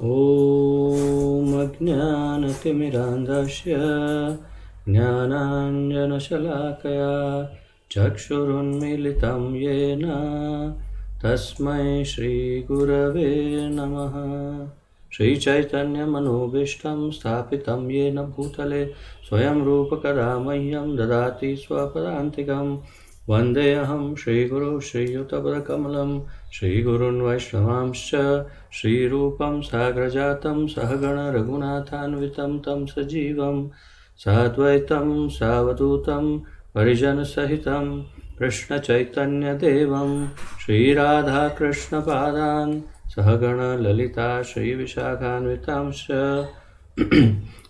ॐ अज्ञानतिमिरान्धस्य ज्ञानाञ्जनशलाकया चक्षुरुन्मीलितं येन तस्मै श्रीगुरवे नमः। श्रीचैतन्यमनोभीष्टं स्थापितं येन भूतले स्वयं रूपकदा मह्यं ददाति स्वपदान्तिकं। वन्देऽहं श्रीगुरु श्रीयुतपदकमलं श्रीगुरून् वैष्णवांश्च श्रीरूपं साग्रजातं सहगण रघुनाथान्वितं तं सजीवं साद्वैतं सावधूतं परिजनसहितं कृष्णचैतन्यदेवं श्रीराधाकृष्णपादान् सहगण ललिता श्रीविशाखान्वितांश्च।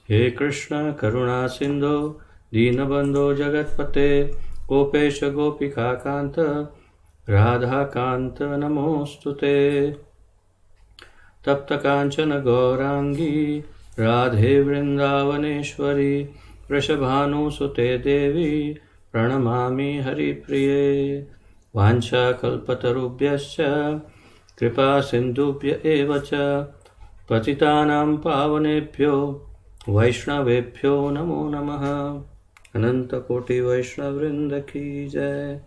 हे कृष्ण करुणा सिन्धो दीनबन्धो जगत्पते गोपेश गोपिकान्त राधाकान्त नमोऽस्तुते। तप्त कांचन गौरांगी राधे वृंदावनेश्वरी वृषभानुसुते देवी प्रणमामि हरिप्रिये। वाञ्छाकल्पतरुभ्यश्च कृपा सिन्धुभ्य एव च पतितानां पावनेभ्यो वैष्णवेभ्यो नमो नमः। अनंतकोटि वैष्णववृंद की जय।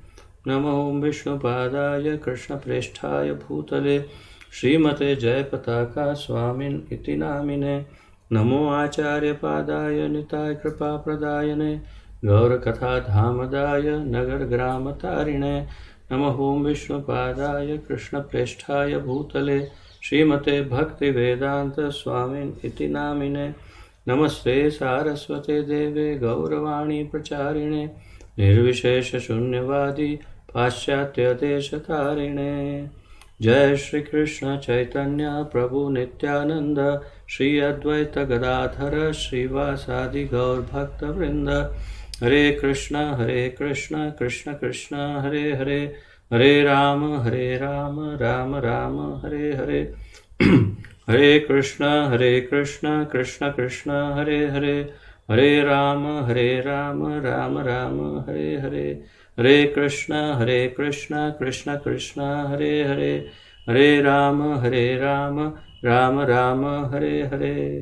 नमो विष्णुपादाय कृष्णप्रेष्ठाय भूतले श्रीमते जयपताका स्वामिन् इति नामिने। नमो आचार्यपादाय निताय कृपाप्रदायने गौरकथाधामदाय नगरग्रामतारिणे। नमः विष्णुपादाय कृष्णप्रेष्ठाय भूतले श्रीमते भक्तिवेदान्त स्वामिन् इति नामिने। नमस्ते सारस्वते देवे गौरवाणी प्रचारिणे निर्विशेषशून्यवादी पाश्चात्यदेशतारिणे। जय श्री कृष्ण चैतन्य प्रभु नित्यानंद श्री अद्वैत गदाधर श्रीवासादि गौर भक्त वृंद। हरे कृष्ण कृष्ण कृष्ण हरे हरे हरे राम राम राम हरे हरे। हरे कृष्ण कृष्ण कृष्ण हरे हरे हरे राम राम राम हरे हरे। हरे कृष्ण कृष्ण कृष्ण हरे हरे हरे राम राम राम हरे हरे।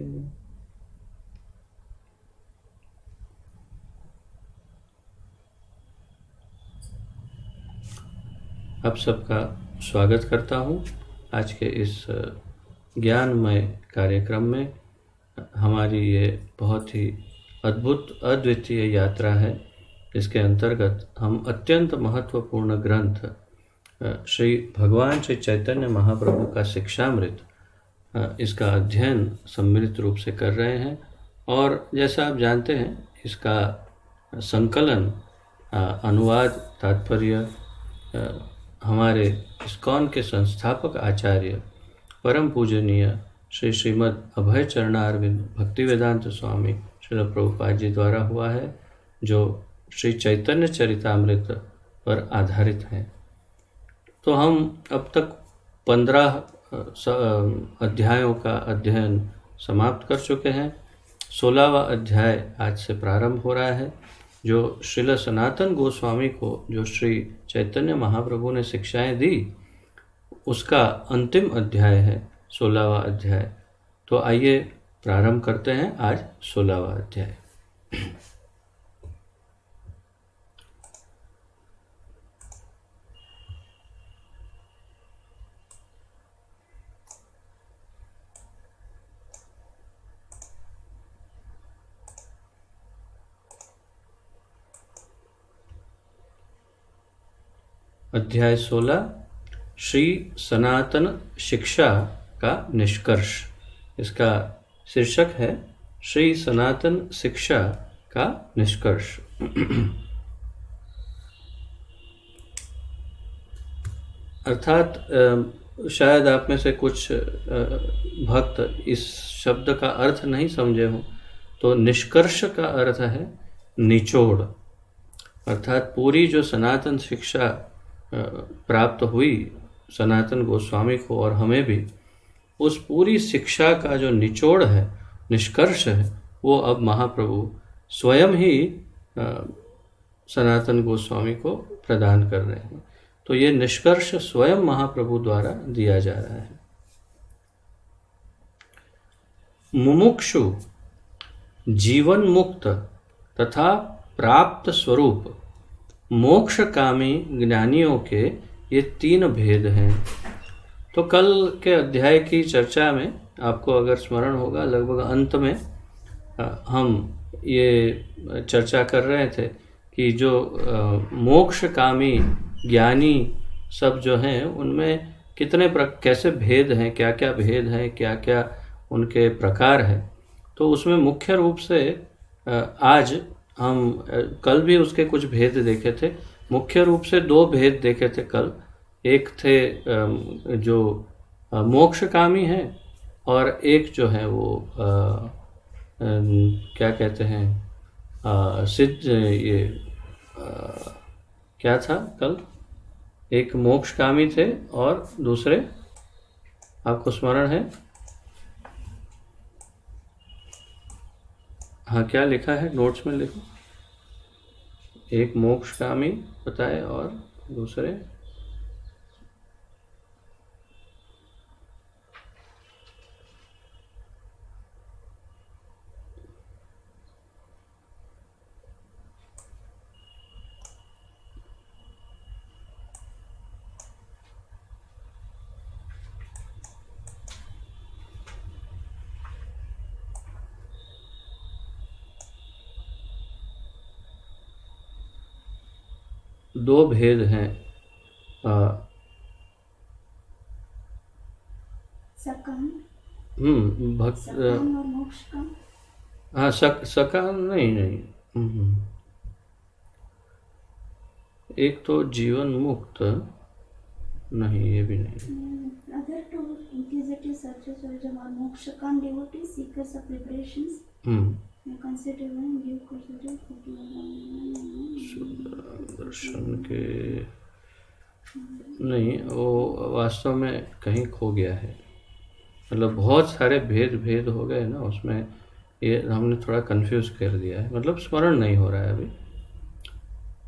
आप सबका स्वागत करता हूँ आज के इस ज्ञानमय कार्यक्रम में। हमारी ये बहुत ही अद्भुत अद्वितीय यात्रा है। इसके अंतर्गत हम अत्यंत महत्वपूर्ण ग्रंथ श्री भगवान श्री चैतन्य महाप्रभु का शिक्षामृत इसका अध्ययन सम्मिलित रूप से कर रहे हैं। और जैसा आप जानते हैं इसका संकलन अनुवाद तात्पर्य हमारे इस्कॉन के संस्थापक आचार्य परम पूजनीय श्री श्रीमद् अभय चरणारविंद भक्तिवेदांत स्वामी श्रील प्रभुपाद जी द्वारा हुआ है, जो श्री चैतन्य चरितामृत पर आधारित है। तो हम अब तक 15 अध्यायों का अध्ययन समाप्त कर चुके हैं। 16वां अध्याय आज से प्रारंभ हो रहा है, जो श्रील सनातन गोस्वामी को जो श्री चैतन्य महाप्रभु ने शिक्षाएं दी उसका अंतिम अध्याय है 16वां अध्याय। तो आइए प्रारंभ करते हैं आज 16वां अध्याय। अध्याय 16 श्री सनातन शिक्षा का निष्कर्ष। इसका शीर्षक है श्री सनातन शिक्षा का निष्कर्ष। अर्थात शायद आप में से कुछ भक्त इस शब्द का अर्थ नहीं समझे हों, तो निष्कर्ष का अर्थ है निचोड़। अर्थात पूरी जो सनातन शिक्षा प्राप्त हुई सनातन गोस्वामी को और हमें भी, उस पूरी शिक्षा का जो निचोड़ है, निष्कर्ष है, वो अब महाप्रभु स्वयं ही सनातन गोस्वामी को प्रदान कर रहे हैं। तो ये निष्कर्ष स्वयं महाप्रभु द्वारा दिया जा रहा है। मुमुक्षु, जीवन मुक्त तथा प्राप्त स्वरूप, मोक्षकामी ज्ञानियों के ये 3 भेद हैं। तो कल के अध्याय की चर्चा में आपको अगर स्मरण होगा, लगभग अंत में हम ये चर्चा कर रहे थे कि जो मोक्षकामी ज्ञानी सब जो हैं उनमें कितने कैसे भेद हैं, क्या क्या भेद हैं, क्या क्या उनके प्रकार हैं। तो उसमें मुख्य रूप से आज हम कल भी उसके कुछ भेद देखे थे। मुख्य रूप से 2 भेद देखे थे कल। एक थे जो मोक्षकामी हैं और एक जो है वो क्या कहते हैं सिद्ध, ये क्या था कल? एक मोक्षकामी थे और दूसरे आपको स्मरण है? हाँ, क्या लिखा है नोट्स में? लिखो। एक मोक्षकामी बताए और दूसरे दो भेद हैं। सकाम, भक्त सकाम और मोक्ष काम। हाँ, सकाम नहीं। एक तो जीवन मुक्त नहीं, ये भी नहीं। Other two inquisitive searchers or जब मोक्ष काम devotees, seekers of liberations, consider and give consider दर्शन के नहीं, वो वास्तव में कहीं खो गया है। मतलब बहुत सारे भेद हो गए ना उसमें, ये हमने थोड़ा कंफ्यूज कर दिया है। मतलब स्मरण नहीं हो रहा है अभी।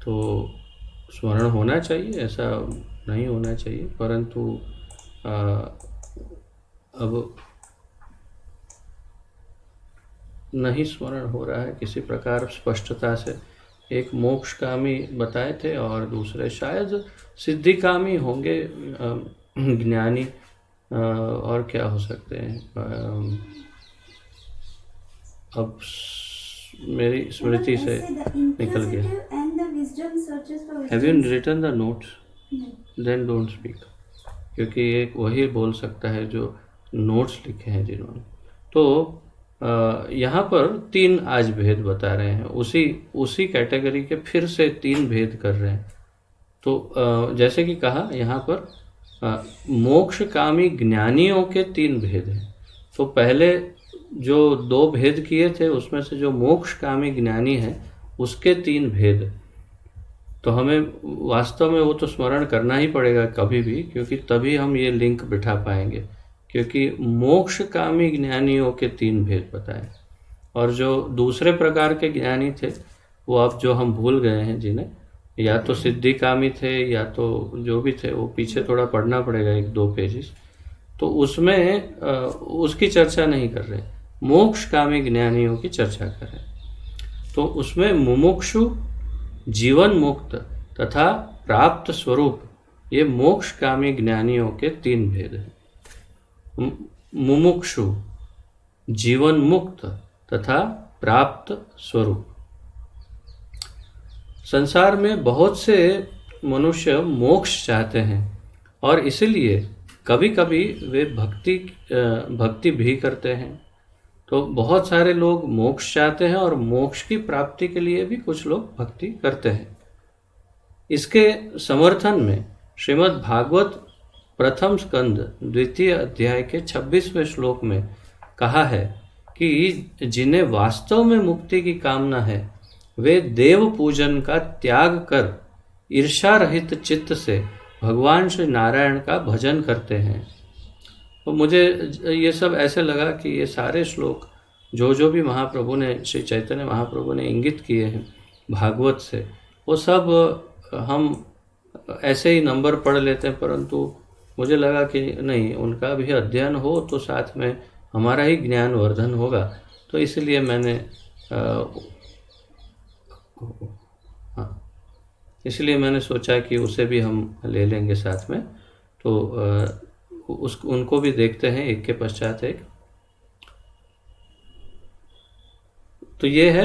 तो स्मरण होना चाहिए, ऐसा नहीं होना चाहिए, परंतु अब नहीं स्मरण हो रहा है किसी प्रकार स्पष्टता से। एक मोक्षकामी बताए थे और दूसरे शायद सिद्धिकामी होंगे, ज्ञानी, और क्या हो सकते हैं। अब मेरी स्मृति से निकल गया। Have you written the notes? Then don't speak, क्योंकि एक वही बोल सकता है जो नोट्स लिखे हैं जिन्होंने। तो यहाँ पर 3 आज भेद बता रहे हैं, उसी कैटेगरी के फिर से 3 भेद कर रहे हैं। तो जैसे कि कहा यहाँ पर मोक्षकामी ज्ञानियों के 3 भेद हैं। तो पहले जो 2 भेद किए थे उसमें से जो मोक्षकामी ज्ञानी है उसके 3 भेद, तो हमें वास्तव में वो तो स्मरण करना ही पड़ेगा कभी भी, क्योंकि तभी हम ये लिंक बिठा पाएंगे। क्योंकि मोक्षकामी ज्ञानियों के 3 भेद बताए, और जो दूसरे प्रकार के ज्ञानी थे वो अब जो हम भूल गए हैं, जिन्हें या तो सिद्धिकामी थे या तो जो भी थे, वो पीछे थोड़ा पढ़ना पड़ेगा 1-2 पेजेस, तो उसमें उसकी चर्चा नहीं कर रहे, मोक्षकामी ज्ञानियों की चर्चा कर रहे। तो उसमें मुमुक्षु, जीवन मुक्त तथा प्राप्त स्वरूप, ये मोक्षकामी ज्ञानियों के 3 भेद हैं। मुमुक्षु, जीवन मुक्त तथा प्राप्त स्वरूप। संसार में बहुत से मनुष्य मोक्ष चाहते हैं और इसलिए कभी कभी वे भक्ति भी करते हैं। तो बहुत सारे लोग मोक्ष चाहते हैं और मोक्ष की प्राप्ति के लिए भी कुछ लोग भक्ति करते हैं। इसके समर्थन में श्रीमद् भागवत प्रथम स्कंद 2 अध्याय के 26वें श्लोक में कहा है कि जिन्हें वास्तव में मुक्ति की कामना है वे देव पूजन का त्याग कर ईर्ष्या रहित चित्त से भगवान श्री नारायण का भजन करते हैं। तो मुझे ये सब ऐसे लगा कि ये सारे श्लोक जो भी महाप्रभु ने, श्री चैतन्य महाप्रभु ने इंगित किए हैं भागवत से, वो सब हम ऐसे ही नंबर पढ़ लेते हैं, परंतु मुझे लगा कि नहीं, उनका भी अध्ययन हो तो साथ में हमारा ही ज्ञान वर्धन होगा। तो इसलिए मैंने हाँ, इसलिए मैंने सोचा कि उसे भी हम ले लेंगे साथ में। तो उनको भी देखते हैं एक के पश्चात एक। तो ये है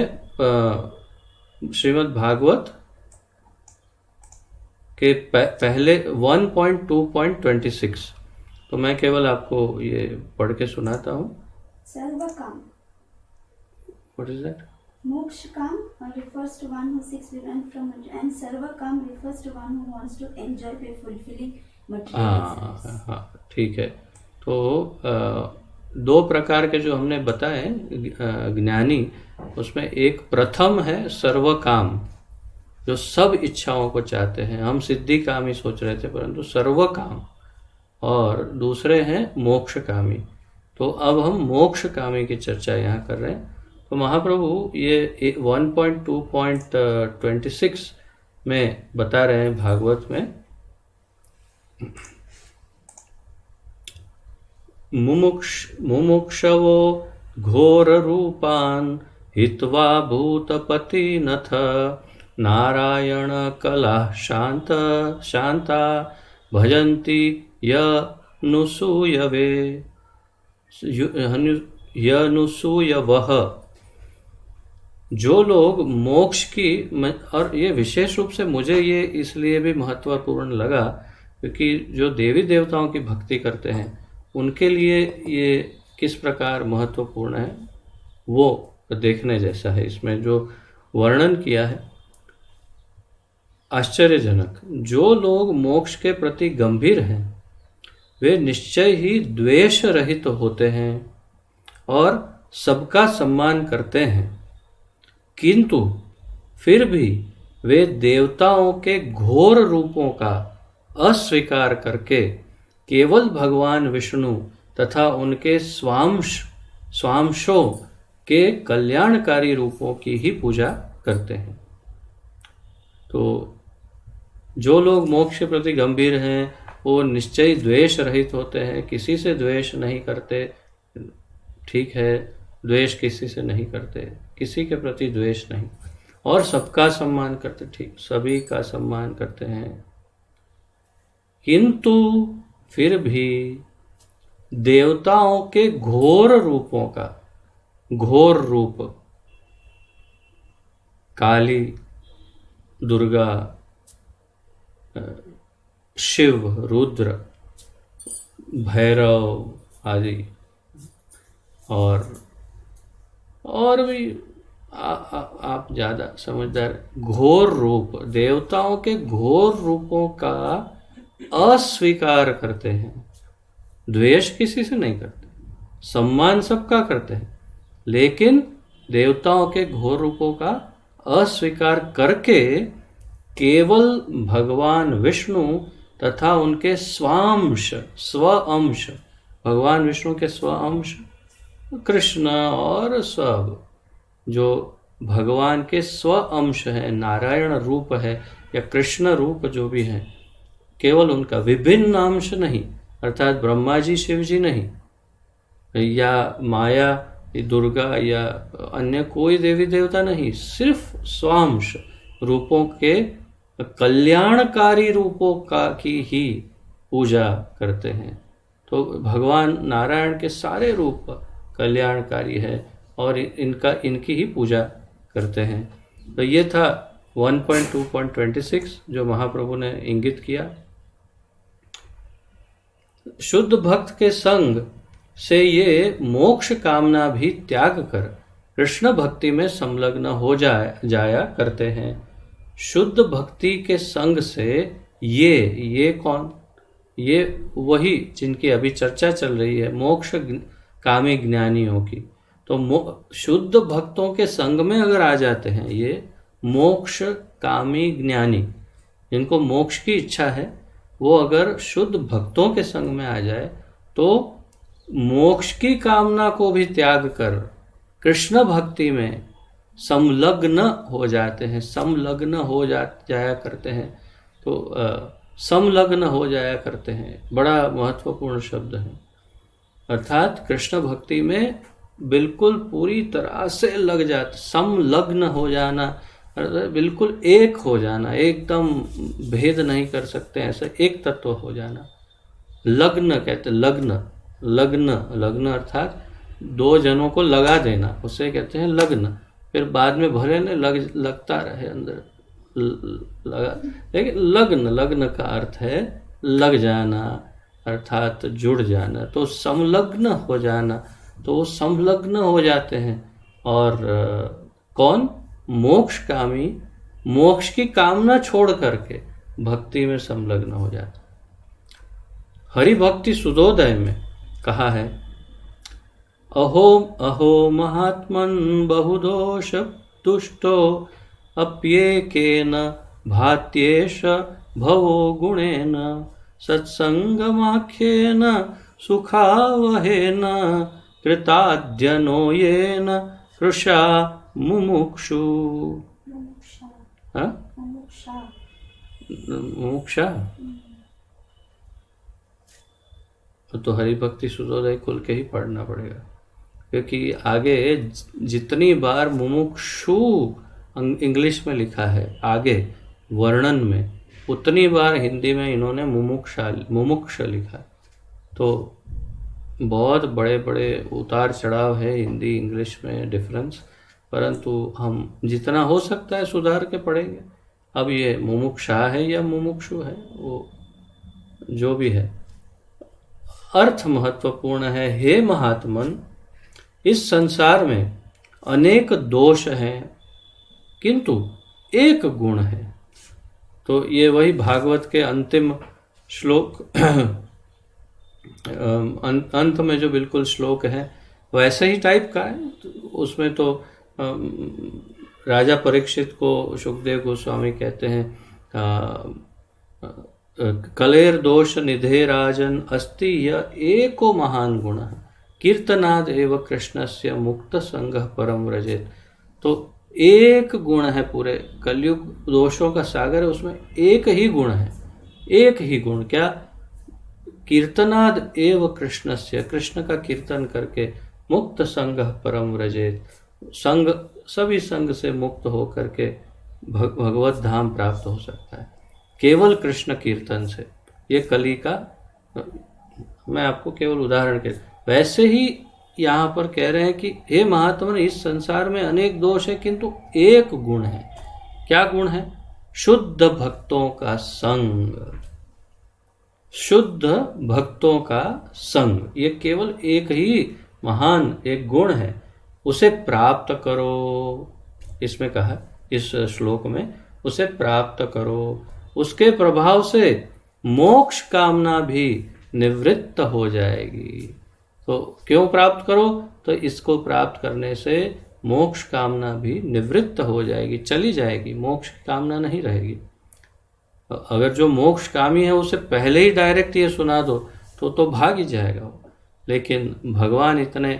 श्रीमद् भागवत के पहले 1.2.26। तो मैं केवल आपको ये पढ़ के सुनाता हूँ। सर्व काम, व्हाट इज दैट? मोक्ष काम refers to one who seeks revenge from it, and सर्व काम refers to one who wants to enjoy by fulfilling material desires. हाँ, ठीक है। तो दो प्रकार के जो हमने बताए ज्ञानी, उसमें एक प्रथम है सर्व काम, जो सब इच्छाओं को चाहते हैं। हम सिद्धि काम ही सोच रहे थे, परंतु सर्व काम। और दूसरे हैं मोक्ष कामी। तो अब हम मोक्ष कामी की चर्चा यहाँ कर रहे हैं। तो महाप्रभु ये 1.2.26 में बता रहे हैं भागवत में, मुमुक्षवो घोर रूपान हित्वा भूतपतिनथ नारायण कला शांता भजन्ति यनुसूयवः। जो लोग मोक्ष की, और ये विशेष रूप से मुझे ये इसलिए भी महत्वपूर्ण लगा क्योंकि जो देवी देवताओं की भक्ति करते हैं उनके लिए ये किस प्रकार महत्वपूर्ण है वो देखने जैसा है। इसमें जो वर्णन किया है आश्चर्यजनक। जो लोग मोक्ष के प्रति गंभीर हैं वे निश्चय ही द्वेष रहित होते हैं और सबका सम्मान करते हैं, किंतु फिर भी वे देवताओं के घोर रूपों का अस्वीकार करके केवल भगवान विष्णु तथा उनके स्वांशों के कल्याणकारी रूपों की ही पूजा करते हैं। तो जो लोग मोक्ष के प्रति गंभीर हैं वो निश्चय द्वेष रहित होते हैं, किसी से द्वेष नहीं करते। ठीक है, द्वेष किसी से नहीं करते, किसी के प्रति द्वेष नहीं, और सबका सम्मान करते। ठीक, सभी का सम्मान करते हैं, किंतु फिर भी देवताओं के घोर रूपों का, घोर रूप काली, दुर्गा, शिव, रुद्र, भैरव आदि, और भी आप ज़्यादा समझदार, घोर रूप, देवताओं के घोर रूपों का अस्वीकार करते हैं। द्वेष किसी से नहीं करते, सम्मान सबका करते हैं, लेकिन देवताओं के घोर रूपों का अस्वीकार करके केवल भगवान विष्णु तथा उनके स्वअंश, भगवान विष्णु के स्वअंश कृष्ण और सब जो भगवान के स्वअंश हैं, नारायण रूप है या कृष्ण रूप जो भी हैं, केवल उनका, विभिन्न अंश नहीं, अर्थात ब्रह्मा जी शिव जी नहीं, या माया दुर्गा या अन्य कोई देवी देवता नहीं, सिर्फ स्वांश रूपों के कल्याणकारी रूपों की ही पूजा करते हैं। तो भगवान नारायण के सारे रूप कल्याणकारी है और इनकी ही पूजा करते हैं। तो ये था 1.2.26 जो महाप्रभु ने इंगित किया। शुद्ध भक्त के संग से ये मोक्ष कामना भी त्याग कर कृष्ण भक्ति में संलग्न हो जाया करते हैं। शुद्ध भक्ति के संग से ये कौन? ये वही जिनकी अभी चर्चा चल रही है, मोक्ष कामी ज्ञानियों की। तो शुद्ध भक्तों के संग में अगर आ जाते हैं ये मोक्ष कामी ज्ञानी, जिनको मोक्ष की इच्छा है, वो अगर शुद्ध भक्तों के संग में आ जाए तो मोक्ष की कामना को भी त्याग कर कृष्ण भक्ति में संलग्न हो जाते हैं, संलग्न हो जाया करते हैं। तो संलग्न हो जाया करते हैं, बड़ा महत्वपूर्ण शब्द है। अर्थात कृष्ण भक्ति में बिल्कुल पूरी तरह से लग जाता, संलग्न हो जाना, अर्थात बिल्कुल एक हो जाना, एकदम भेद नहीं कर सकते, ऐसा एक तत्व हो जाना। लग्न कहते, लग्न, लग्न, लग्न अर्थात दो जनों को लगा देना, उसे कहते हैं लग्न। फिर बाद में भले न लगता रहे अंदर लगा, लेकिन लग्न, लग्न का अर्थ है लग जाना, अर्थात जुड़ जाना, तो संलग्न हो जाना। तो वो संलग्न हो जाते हैं। और कौन? मोक्षकामी, मोक्ष की कामना छोड़ करके भक्ति में संलग्न हो जाते। हरि भक्ति सुदोदय में कहा है, अहो अहो महात्मन बहुदोष तुष्टो अप्येकेन भात्येष भवो गुणेन सत्संगमाख्येन सुखावहेन कृताद्यनो येन कृशा मुमुक्षु। हाँ? मुमुक्षा तो हरि भक्ति सुदोदय खुल के ही पढ़ना पड़ेगा, क्योंकि आगे जितनी बार मुमुक्षु इंग्लिश में लिखा है आगे वर्णन में, उतनी बार हिंदी में इन्होंने मुमुक्ष लिखा। तो बहुत बड़े बड़े उतार चढ़ाव है हिंदी इंग्लिश में डिफरेंस, परंतु हम जितना हो सकता है सुधार के पढ़ेंगे। अब ये मुमुक्षा है या मुमुक्षु है, वो जो भी है, अर्थ महत्वपूर्ण है। हे महात्मन, इस संसार में अनेक दोष हैं किंतु एक गुण है। तो ये वही भागवत के अंतिम श्लोक अंत में जो बिल्कुल श्लोक है वैसे ही टाइप का है। तो उसमें तो राजा परीक्षित को सुखदेव गोस्वामी कहते हैं, कलेर दोष निधे राजन अस्ति यः एको महान गुण कीर्तनाद एव कृष्णस्य मुक्त संग परम व्रजेत। तो एक गुण है, पूरे कलयुग दोषों का सागर है, उसमें एक ही गुण है, एक ही गुण। क्या? कीर्तनाद एव कृष्णस्य, कृष्ण का कीर्तन करके मुक्त संग परम व्रजेत, संग, सभी संग से मुक्त हो करके भगवत धाम प्राप्त हो सकता है केवल कृष्ण कीर्तन से। ये कली का, मैं आपको केवल उदाहरण के, वैसे ही यहाँ पर कह रहे हैं कि हे महात्मन, इस संसार में अनेक दोष है किंतु एक गुण है। क्या गुण है? शुद्ध भक्तों का संग, शुद्ध भक्तों का संग। ये केवल एक ही महान एक गुण है, उसे प्राप्त करो। इसमें कहा, इस श्लोक में, उसे प्राप्त करो, उसके प्रभाव से मोक्ष कामना भी निवृत्त हो जाएगी। तो क्यों प्राप्त करो? तो इसको प्राप्त करने से मोक्ष कामना भी निवृत्त हो जाएगी, चली जाएगी, मोक्ष की कामना नहीं रहेगी। अगर जो मोक्ष कामी है उसे पहले ही डायरेक्ट ये सुना दो तो भाग ही जाएगा वो। लेकिन भगवान इतने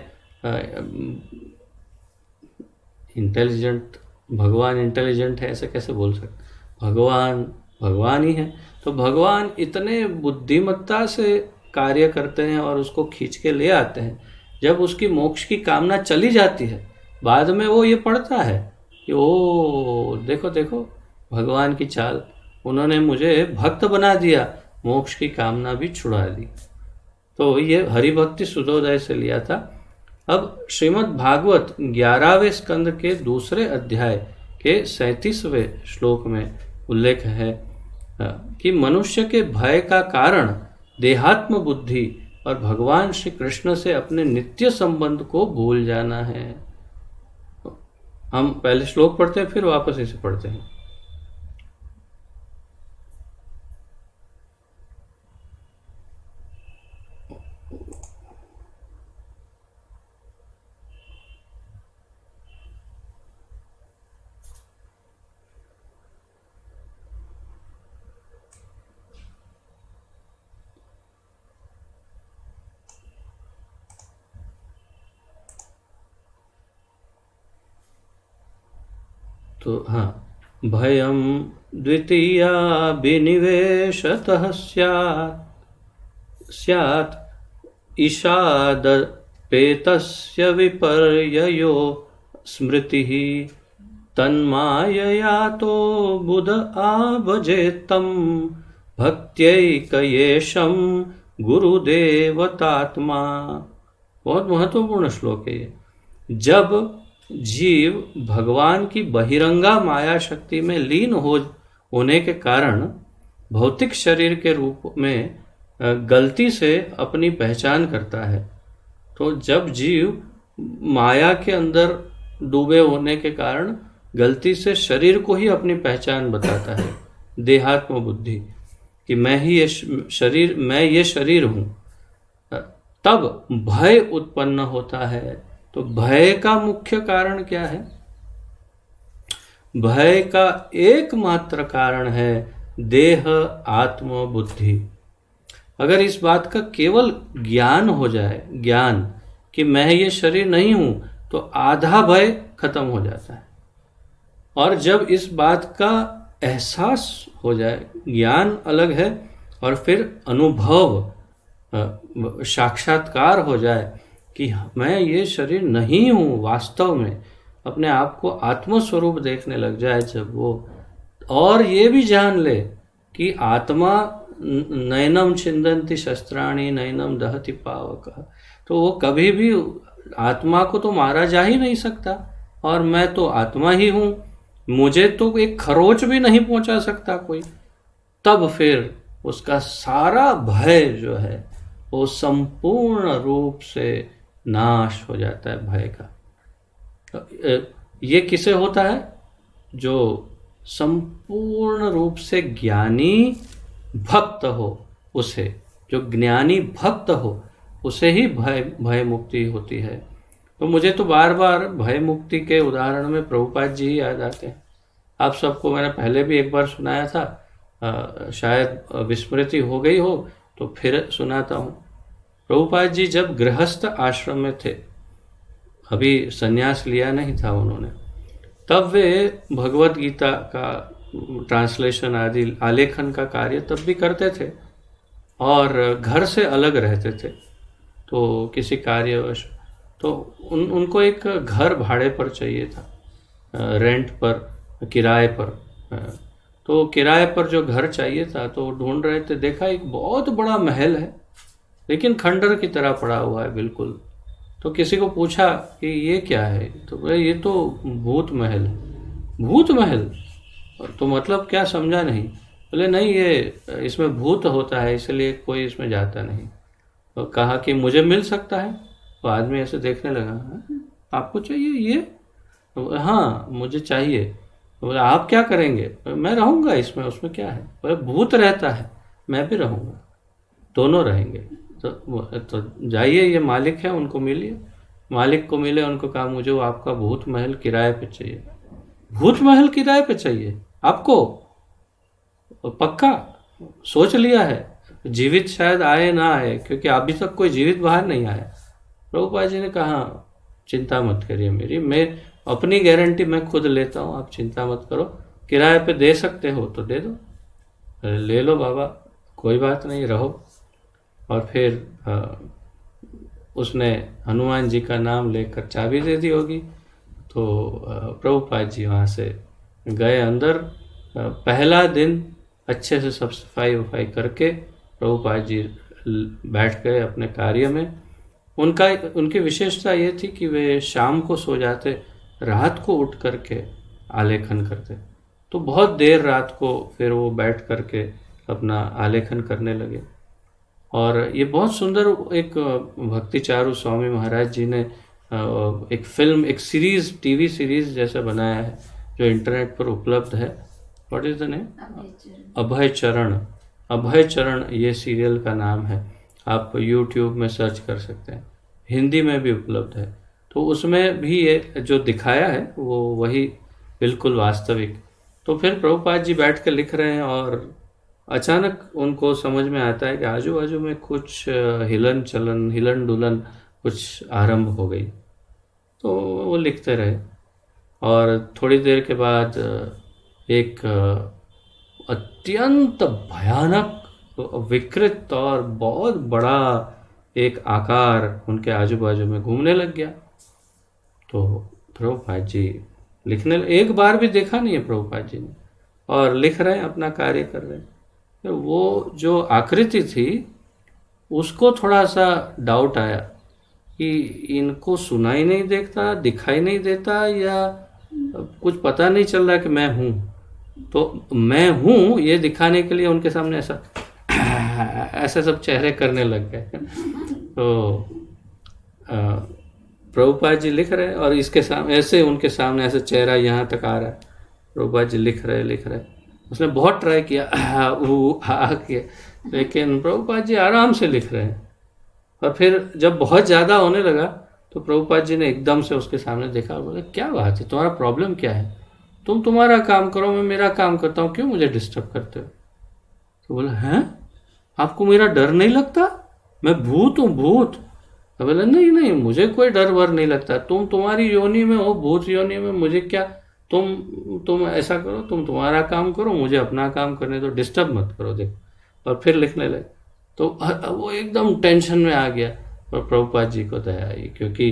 इंटेलिजेंट, भगवान इंटेलिजेंट है ऐसे कैसे बोल सकते? भगवान भगवान ही है। तो भगवान इतने बुद्धिमत्ता से कार्य करते हैं और उसको खींच के ले आते हैं। जब उसकी मोक्ष की कामना चली जाती है, बाद में वो ये पढ़ता है कि ओ देखो देखो भगवान की चाल, उन्होंने मुझे भक्त बना दिया, मोक्ष की कामना भी छुड़ा दी। तो ये हरिभक्ति सुदोदय से लिया था। अब श्रीमद् भागवत 11वें स्कंद के दूसरे अध्याय के 37वें श्लोक में उल्लेख है कि मनुष्य के भय का कारण देहात्म बुद्धि और भगवान श्री कृष्ण से अपने नित्य संबंध को भूल जाना है। हम पहले श्लोक पढ़ते हैं, फिर वापस इसे पढ़ते हैं। तो हाँ, भयं द्वितीया विनिवेशतः स्यात् ईषादपेतस्य विपर्ययो स्मृतिः तन्मायया तो बुध आभजेत्तं भक्त्यैकयेशं गुरुदेवतात्मा। बहुत महत्वपूर्ण श्लोक है ये। जब जीव भगवान की बहिरंगा माया शक्ति में लीन होने के कारण भौतिक शरीर के रूप में गलती से अपनी पहचान करता है, तो जब जीव माया के अंदर डूबे होने के कारण गलती से शरीर को ही अपनी पहचान बताता है, देहात्म बुद्धि, कि मैं ये शरीर हूँ, तब भय उत्पन्न होता है। तो भय का मुख्य कारण क्या है? भय का एकमात्र कारण है देह आत्म बुद्धि। अगर इस बात का केवल ज्ञान हो जाए, ज्ञान कि मैं ये शरीर नहीं हूं, तो आधा भय खत्म हो जाता है। और जब इस बात का एहसास हो जाए, ज्ञान अलग है, और फिर अनुभव साक्षात्कार हो जाए कि मैं ये शरीर नहीं हूँ, वास्तव में अपने आप को आत्मस्वरूप देखने लग जाए जब वो, और ये भी जान ले कि आत्मा नैनम छिंदन्ति शस्त्राणि नैनम दहति पावकः, तो वो कभी भी आत्मा को तो मारा जा ही नहीं सकता, और मैं तो आत्मा ही हूँ, मुझे तो एक खरोच भी नहीं पहुंचा सकता कोई। तब फिर उसका सारा भय जो है वो संपूर्ण रूप से नाश हो जाता है भय का। ये किसे होता है? जो संपूर्ण रूप से ज्ञानी भक्त हो, उसे, जो ज्ञानी भक्त हो उसे ही भय मुक्ति होती है। तो मुझे तो बार बार भय मुक्ति के उदाहरण में प्रभुपाद जी ही याद आते हैं। आप सबको मैंने पहले भी एक बार सुनाया था, शायद विस्मृति हो गई हो तो फिर सुनाता हूँ। प्रभुपाद जी जब गृहस्थ आश्रम में थे, अभी संन्यास लिया नहीं था उन्होंने, तब वे भगवत गीता का ट्रांसलेशन आदि आलेखन का कार्य तब भी करते थे, और घर से अलग रहते थे। तो किसी कार्यवश तो उनको एक घर भाड़े पर चाहिए था, रेंट पर, किराए पर। तो किराए पर जो घर चाहिए था तो ढूंढ रहे थे, देखा एक बहुत बड़ा महल है, लेकिन खंडर की तरह पड़ा हुआ है बिल्कुल। तो किसी को पूछा कि ये क्या है, तो बोले ये तो भूत महल है। भूत महल? तो मतलब क्या, समझा नहीं। बोले नहीं, ये इसमें भूत होता है इसलिए कोई इसमें जाता नहीं। तो कहा कि मुझे मिल सकता है? तो आदमी ऐसे देखने लगा, आपको चाहिए ये? तो हाँ मुझे चाहिए। तो बोले आप क्या करेंगे? मैं रहूँगा इसमें, उसमें क्या है? बोले भूत रहता है, मैं भी रहूँगा, दोनों रहेंगे। तो जाइए, ये मालिक है, उनको मिलिए। मालिक को मिले, उनको कहा मुझे वो आपका भूत महल किराए पे चाहिए। भूत महल किराए पे चाहिए आपको? पक्का सोच लिया है? जीवित शायद आए ना आए, क्योंकि अभी तक कोई जीवित बाहर नहीं आया। प्रभुपाद जी ने कहा चिंता मत करिए मेरी, मैं अपनी गारंटी मैं खुद लेता हूँ, आप चिंता मत करो। किराए पे दे सकते हो तो दे दो, ले लो बाबा, कोई बात नहीं, रहो। और फिर उसने हनुमान जी का नाम लेकर चाबी दे दी होगी। तो प्रभुपाद जी वहाँ से गए अंदर। पहला दिन अच्छे से सब सफाई वफाई करके प्रभुपाद जी बैठ गए अपने कार्य में। उनकी विशेषता ये थी कि वे शाम को सो जाते, रात को उठ करके आलेखन करते। तो बहुत देर रात को फिर वो बैठ करके अपना आलेखन करने लगे। और ये बहुत सुंदर एक भक्ति चारू स्वामी महाराज जी ने एक फिल्म, एक सीरीज, टीवी सीरीज जैसा बनाया है जो इंटरनेट पर उपलब्ध है। What is the name? Abhay Charan. Abhay चरण ये सीरियल का नाम है, आप यूट्यूब में सर्च कर सकते हैं, हिंदी में भी उपलब्ध है। तो उसमें भी ये जो दिखाया है वो वही बिल्कुल वास्तविक। तो फिर प्रभुपाद जी बैठ कर लिख रहे हैं और अचानक उनको समझ में आता है कि आजू बाजू में कुछ हिलन चलन, हिलन डुलन कुछ आरंभ हो गई। तो वो लिखते रहे और थोड़ी देर के बाद एक अत्यंत भयानक, विकृत और बहुत बड़ा एक आकार उनके आजू बाजू में घूमने लग गया। तो प्रभुपाद जी लिखने, एक बार भी देखा नहीं है प्रभुपाद जी ने, और लिख रहे हैं, अपना कार्य कर रहे हैं। तो वो जो आकृति थी उसको थोड़ा सा डाउट आया कि इनको सुनाई नहीं देता, दिखाई नहीं देता, या कुछ पता नहीं चल रहा कि मैं हूँ। तो मैं हूँ ये दिखाने के लिए उनके सामने ऐसा ऐसे सब चेहरे करने लग गए। तो प्रभुपाद जी लिख रहे हैं और इसके सामने ऐसे, उनके सामने ऐसे चेहरा यहाँ तक आ रहा है। प्रभुपाद जी लिख रहे। उसने बहुत ट्राई किया के, लेकिन प्रभुपाद जी आराम से लिख रहे हैं। और फिर जब बहुत ज़्यादा होने लगा तो प्रभुपाद जी ने एकदम से उसके सामने देखा और बोला, क्या बात है, तुम्हारा प्रॉब्लम क्या है? तुम तुम्हारा काम करो, मैं मेरा काम करता हूँ, क्यों मुझे डिस्टर्ब करते हो? तो बोला, हैं, आपको मेरा डर नहीं लगता? मैं भूत हूँ, भूत? तो बोला, नहीं, मुझे कोई डर वर नहीं लगता। तुम तुम्हारी योनि में हो, भूत योनि में, मुझे क्या? तुम ऐसा करो, तुम तुम्हारा काम करो, मुझे अपना काम करने दो, डिस्टर्ब मत करो। देखो, और फिर लिखने लगे। तो वो एकदम टेंशन में आ गया और प्रभुपाद जी को दया आई, क्योंकि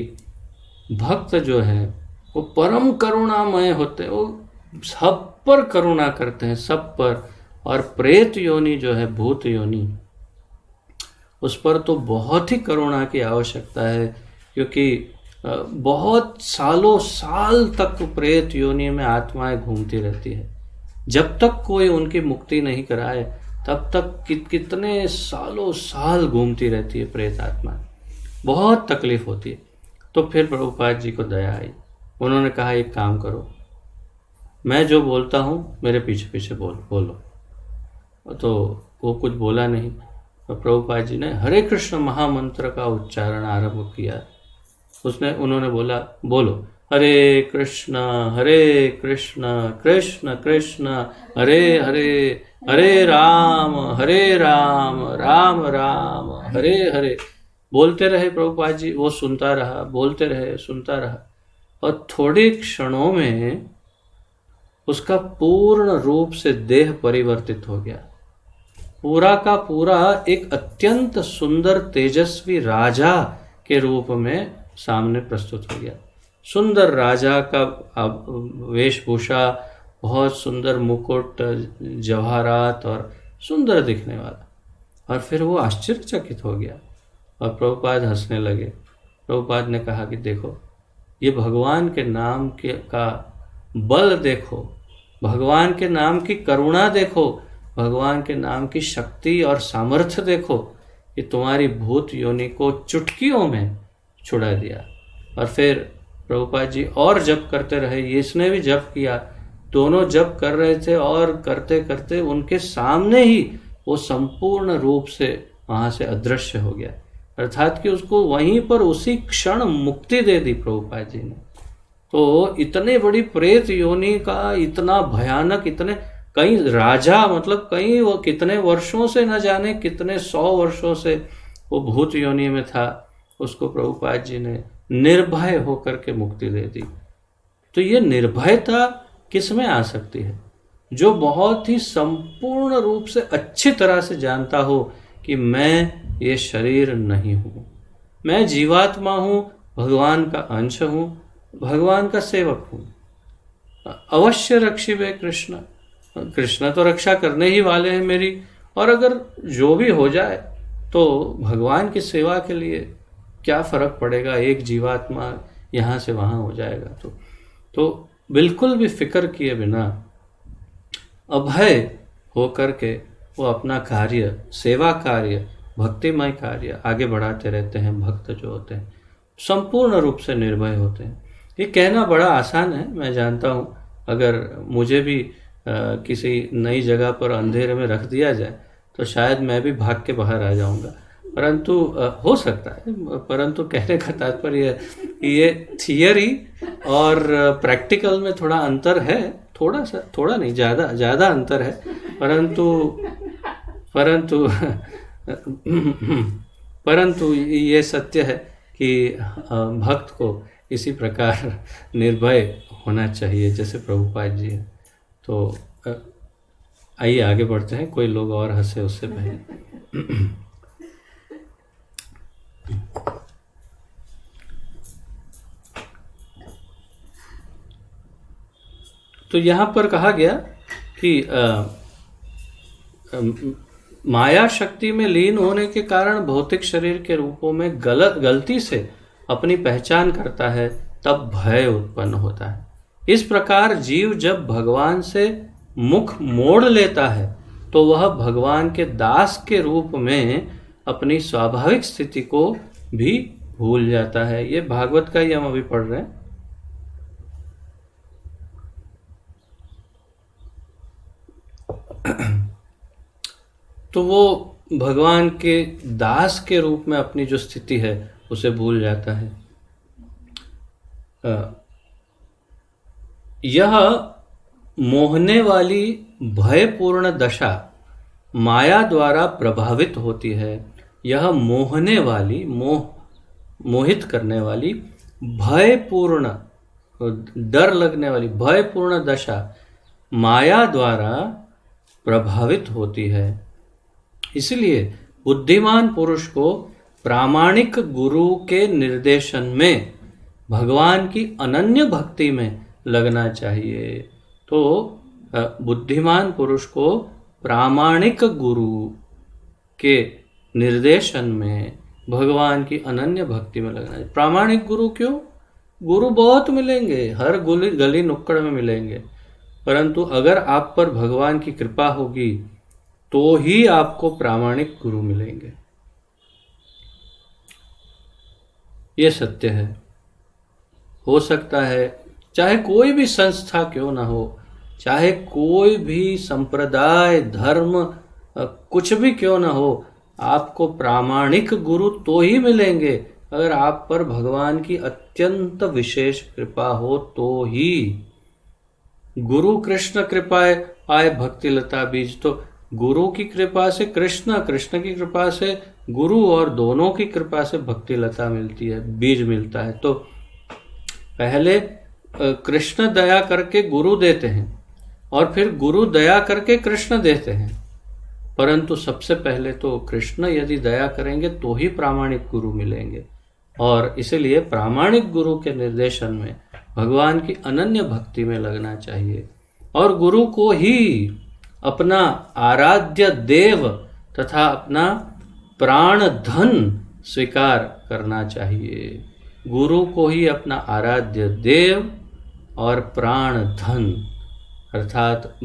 भक्त जो है वो परम करुणामय होते हैं, वो सब पर करुणा करते हैं, सब पर। और प्रेत योनि जो है, भूत योनि, उस पर तो बहुत ही करुणा की आवश्यकता है, क्योंकि बहुत सालों साल तक प्रेत योनि में आत्माएं घूमती रहती है। जब तक कोई उनकी मुक्ति नहीं कराए तब तक कितने सालों साल घूमती रहती है प्रेत आत्मा, बहुत तकलीफ होती है। तो फिर प्रभुपाद जी को दया आई, उन्होंने कहा, एक काम करो, मैं जो बोलता हूँ मेरे पीछे पीछे बोलो। तो वो कुछ बोला नहीं। तो प्रभुपाद जी ने हरे कृष्ण महामंत्र का उच्चारण आरंभ किया। उन्होंने बोला, बोलो, हरे कृष्ण कृष्ण कृष्ण हरे हरे, हरे राम राम राम हरे हरे। बोलते रहे प्रभुपाद जी, वो सुनता रहा, बोलते रहे, सुनता रहा। और थोड़े क्षणों में उसका पूर्ण रूप से देह परिवर्तित हो गया। पूरा का पूरा एक अत्यंत सुंदर तेजस्वी राजा के रूप में सामने प्रस्तुत हो गया। सुंदर राजा का वेशभूषा, बहुत सुंदर मुकुट, जवाहरात और सुंदर दिखने वाला। और फिर वो आश्चर्यचकित हो गया और प्रभुपाद हंसने लगे। प्रभुपाद ने कहा कि देखो, ये भगवान के नाम का बल देखो, भगवान के नाम की करुणा देखो, भगवान के नाम की शक्ति और सामर्थ्य देखो, कि तुम्हारी भूत योनि को चुटकियों में छुड़ा दिया। और फिर प्रभुपाद जी और जप करते रहे, इसने भी जप किया, दोनों जप कर रहे थे, और करते करते उनके सामने ही वो संपूर्ण रूप से वहाँ से अदृश्य हो गया। अर्थात कि उसको वहीं पर उसी क्षण मुक्ति दे दी प्रभुपाद जी ने। तो इतने बड़ी प्रेत योनि का, इतना भयानक, इतने कई राजा, मतलब कई वो कितने वर्षों से, न जाने कितने 100 वर्षों से वो भूत योनि में था, उसको प्रभुपाद जी ने निर्भय होकर के मुक्ति दे दी। तो ये निर्भयता किस में आ सकती है? जो बहुत ही संपूर्ण रूप से अच्छी तरह से जानता हो कि मैं ये शरीर नहीं हूँ, मैं जीवात्मा हूँ, भगवान का अंश हूँ, भगवान का सेवक हूँ। अवश्य रक्षिबे कृष्ण, कृष्ण तो रक्षा करने ही वाले हैं मेरी, और अगर जो भी हो जाए तो भगवान की सेवा के लिए क्या फर्क पड़ेगा, एक जीवात्मा यहाँ से वहाँ हो जाएगा। तो बिल्कुल भी फिक्र किए बिना अभय होकर के वो अपना कार्य, सेवा कार्य, भक्तिमय कार्य आगे बढ़ाते रहते हैं। भक्त जो होते हैं संपूर्ण रूप से निर्भय होते हैं। ये कहना बड़ा आसान है, मैं जानता हूँ। अगर मुझे भी किसी नई जगह पर अंधेरे में रख दिया जाए तो शायद मैं भी भाग के बाहर आ जाऊंगा, परंतु हो सकता है। परंतु कहने का तात्पर्य ये थियरी और प्रैक्टिकल में थोड़ा अंतर है, थोड़ा सा, थोड़ा नहीं, ज़्यादा अंतर है। परंतु ये सत्य है कि भक्त को इसी प्रकार निर्भय होना चाहिए जैसे प्रभुपाद जी है। तो आइए आगे बढ़ते हैं, कोई लोग और हंसे उससे पहले। तो यहाँ पर कहा गया कि माया शक्ति में लीन होने के कारण भौतिक शरीर के रूपों में गलती से अपनी पहचान करता है, तब भय उत्पन्न होता है। इस प्रकार जीव जब भगवान से मुख मोड़ लेता है तो वह भगवान के दास के रूप में अपनी स्वाभाविक स्थिति को भी भूल जाता है। ये भागवत का ही हम अभी पढ़ रहे हैं। तो वो भगवान के दास के रूप में अपनी जो स्थिति है उसे भूल जाता है। यह मोहने वाली भयपूर्ण दशा माया द्वारा प्रभावित होती है। यह मोहने वाली मोहित करने वाली भयपूर्ण, डर लगने वाली भयपूर्ण दशा माया द्वारा प्रभावित होती है। इसलिए बुद्धिमान पुरुष को प्रामाणिक गुरु के निर्देशन में भगवान की अनन्य भक्ति में लगना चाहिए। तो बुद्धिमान पुरुष को प्रामाणिक गुरु के निर्देशन में भगवान की अनन्य भक्ति में लगना चाहिए। प्रामाणिक गुरु क्यों? गुरु बहुत मिलेंगे, हर गली नुक्कड़ में मिलेंगे, परंतु अगर आप पर भगवान की कृपा होगी तो ही आपको प्रामाणिक गुरु मिलेंगे। ये सत्य है। हो सकता है चाहे कोई भी संस्था क्यों ना हो, चाहे कोई भी संप्रदाय, धर्म, कुछ भी क्यों ना हो, आपको प्रामाणिक गुरु तो ही मिलेंगे अगर आप पर भगवान की अत्यंत विशेष कृपा हो तो ही। गुरु कृष्ण कृपाए आए भक्ति लता बीज। तो गुरु की कृपा से कृष्ण, कृष्ण की कृपा से गुरु, और दोनों की कृपा से भक्ति लता मिलती है, बीज मिलता है। तो पहले कृष्ण दया करके गुरु देते हैं और फिर गुरु दया करके कृष्ण देते हैं, परंतु सबसे पहले तो कृष्ण यदि दया करेंगे तो ही प्रामाणिक गुरु मिलेंगे। और इसलिए प्रामाणिक गुरु के निर्देशन में भगवान की अनन्य भक्ति में लगना चाहिए और गुरु को ही अपना आराध्य देव तथा अपना प्राण धन स्वीकार करना चाहिए। गुरु को ही अपना आराध्य देव और प्राण धन, अर्थात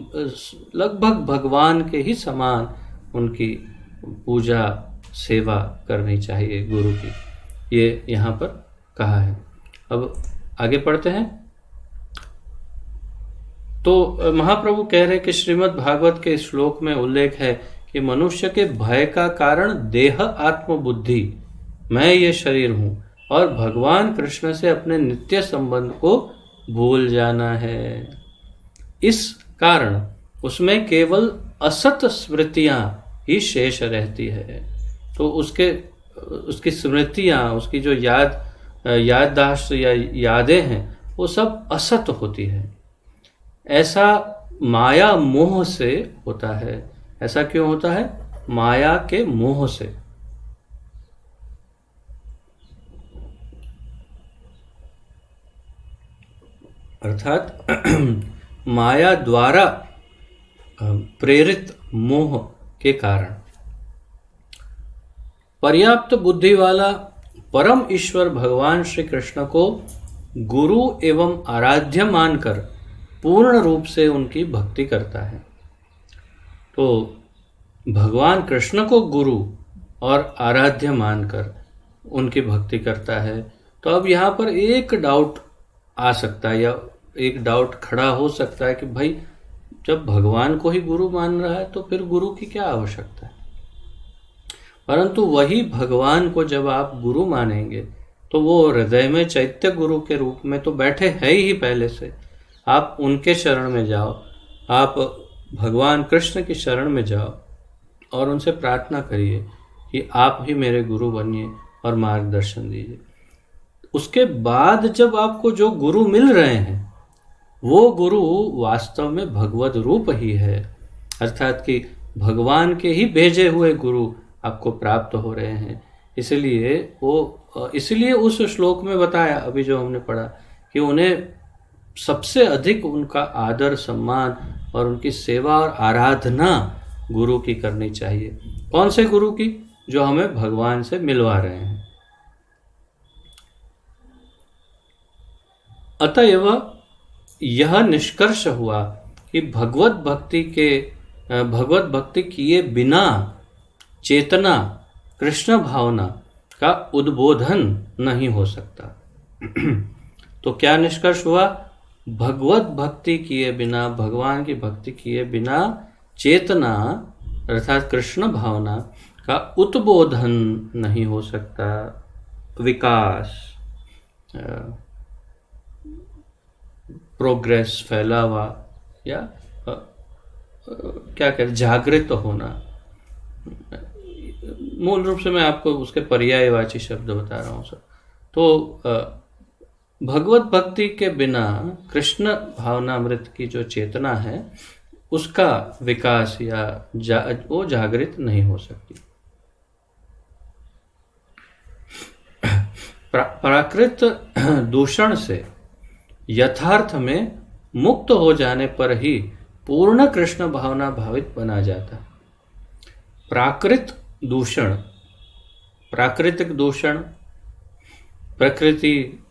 लगभग भगवान के ही समान उनकी पूजा सेवा करनी चाहिए गुरु की। ये यहाँ पर कहा है। अब आगे पढ़ते हैं। तो महाप्रभु कह रहे कि श्रीमद् भागवत के श्लोक में उल्लेख है कि मनुष्य के भय का कारण देह, आत्म, बुद्धि, मैं ये शरीर हूँ, और भगवान कृष्ण से अपने नित्य संबंध को भूल जाना है। इस कारण उसमें केवल असत स्मृतियाँ ही शेष रहती है। तो उसकी स्मृतियाँ, उसकी जो याददाश्त या यादें हैं वो सब असत होती है। ऐसा माया मोह से होता है। ऐसा क्यों होता है? माया के मोह से। अर्थात माया द्वारा प्रेरित मोह के कारण। पर्याप्त बुद्धि वाला परम ईश्वर भगवान श्री कृष्ण को गुरु एवं आराध्य मानकर पूर्ण रूप से उनकी भक्ति करता है। तो भगवान कृष्ण को गुरु और आराध्य मानकर उनकी भक्ति करता है। तो अब यहाँ पर एक डाउट आ सकता है या एक डाउट खड़ा हो सकता है कि भाई जब भगवान को ही गुरु मान रहा है तो फिर गुरु की क्या आवश्यकता है। परंतु वही भगवान को जब आप गुरु मानेंगे तो वो हृदय में चैत्य गुरु के रूप में तो बैठे है ही पहले से। आप उनके शरण में जाओ, आप भगवान कृष्ण की शरण में जाओ और उनसे प्रार्थना करिए कि आप ही मेरे गुरु बनिए और मार्गदर्शन दीजिए। उसके बाद जब आपको जो गुरु मिल रहे हैं वो गुरु वास्तव में भगवद रूप ही है, अर्थात कि भगवान के ही भेजे हुए गुरु आपको प्राप्त हो रहे हैं। इसलिए उस श्लोक में बताया अभी जो हमने पढ़ा कि उन्हें सबसे अधिक उनका आदर सम्मान और उनकी सेवा और आराधना गुरु की करनी चाहिए। कौन से गुरु की? जो हमें भगवान से मिलवा रहे हैं। अतएव यह निष्कर्ष हुआ कि भगवत भक्ति किए बिना चेतना कृष्ण भावना का उद्बोधन नहीं हो सकता। तो क्या निष्कर्ष हुआ? भगवत भक्ति किए बिना, भगवान की भक्ति किए बिना चेतना अर्थात कृष्ण भावना का उद्बोधन नहीं हो सकता, विकास, प्रोग्रेस, फैलावा या क्या कहते जागृत होना। मूल रूप से मैं आपको उसके पर्यायवाची शब्द बता रहा हूँ सर। तो भगवत भक्ति के बिना कृष्ण भावनामृत की जो चेतना है उसका विकास या वो जागृत नहीं हो सकती। प्राकृत दूषण से यथार्थ में मुक्त हो जाने पर ही पूर्ण कृष्ण भावना भावित बना जाता। प्राकृतिक दूषण प्रकृति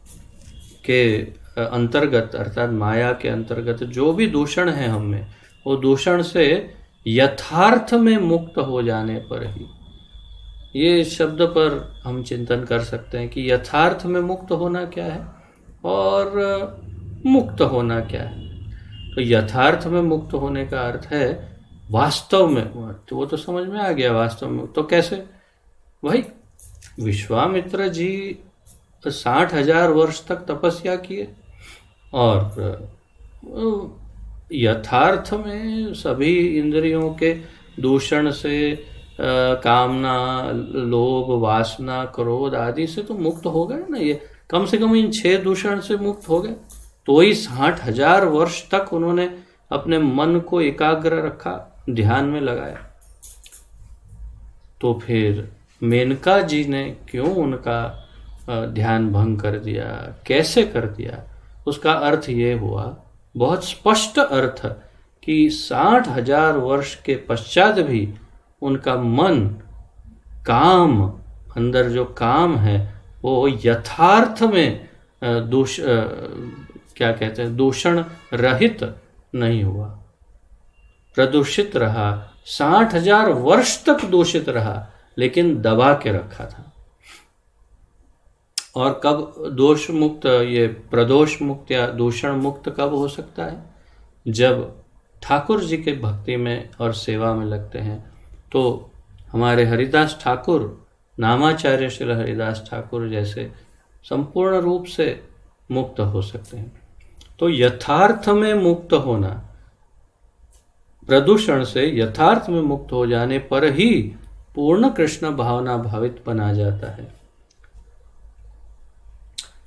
के अंतर्गत अर्थात माया के अंतर्गत जो भी दूषण है हम में, वो दूषण से यथार्थ में मुक्त हो जाने पर ही, ये शब्द पर हम चिंतन कर सकते हैं कि यथार्थ में मुक्त होना क्या है और मुक्त होना क्या है। तो यथार्थ में मुक्त होने का अर्थ है वास्तव में, तो वो तो समझ में आ गया वास्तव में। तो कैसे भाई? विश्वामित्र जी 60,000 वर्ष तक तपस्या किए और यथार्थ में सभी इंद्रियों के दूषण से, कामना, लोभ, वासना, क्रोध आदि से तो मुक्त हो गए ना। ये कम से कम इन 6 दूषण से मुक्त हो गए। तो ही 60,000 वर्ष तक उन्होंने अपने मन को एकाग्र रखा, ध्यान में लगाया। तो फिर मेनका जी ने क्यों उनका ध्यान भंग कर दिया, कैसे कर दिया? उसका अर्थ ये हुआ, बहुत स्पष्ट अर्थ, कि 60,000 वर्ष के पश्चात भी उनका मन, काम, अंदर जो काम है वो यथार्थ में दूषण रहित नहीं हुआ, प्रदूषित रहा। 60,000 वर्ष तक दूषित रहा, लेकिन दबा के रखा था। और कब दोष मुक्त, ये प्रदोष मुक्त या दूषण मुक्त कब हो सकता है? जब ठाकुर जी के भक्ति में और सेवा में लगते हैं। तो हमारे हरिदास ठाकुर, नामाचार्य श्री हरिदास ठाकुर जैसे संपूर्ण रूप से मुक्त हो सकते हैं। तो यथार्थ में मुक्त होना, प्रदूषण से यथार्थ में मुक्त हो जाने पर ही पूर्ण कृष्ण भावना भावित बना जाता है।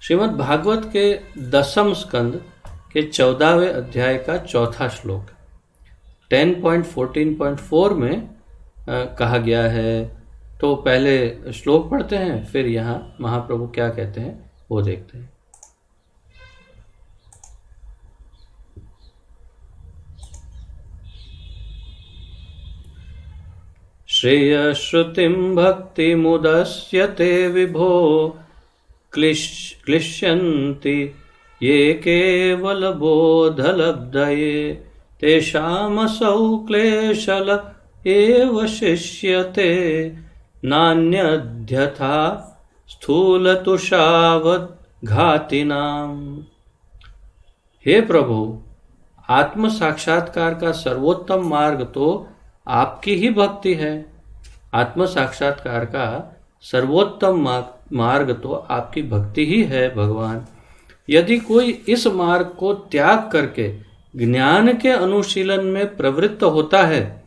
श्रीमद् भागवत के 10वें स्कंद के 14वें अध्याय का 4था श्लोक 10.14.4 में कहा गया है। तो पहले श्लोक पढ़ते हैं, फिर यहाँ महाप्रभु क्या कहते हैं वो देखते हैं। श्रेयश्रुतिं भक्तिमुदस्यते विभो क्लिश्यन्ति ये केवलबोधलब्धये तेषामसौ क्लेशल एव शिष्यते नान्यद्यथा स्थूलतुषावद् घातिनाम। हे प्रभु, आत्म साक्षात्कार का सर्वोत्तम मार्ग तो आपकी ही भक्ति है। आत्म साक्षात्कार का सर्वोत्तम मार्ग तो आपकी भक्ति ही है भगवान। यदि कोई इस मार्ग को त्याग करके ज्ञान के अनुशीलन में प्रवृत्त होता है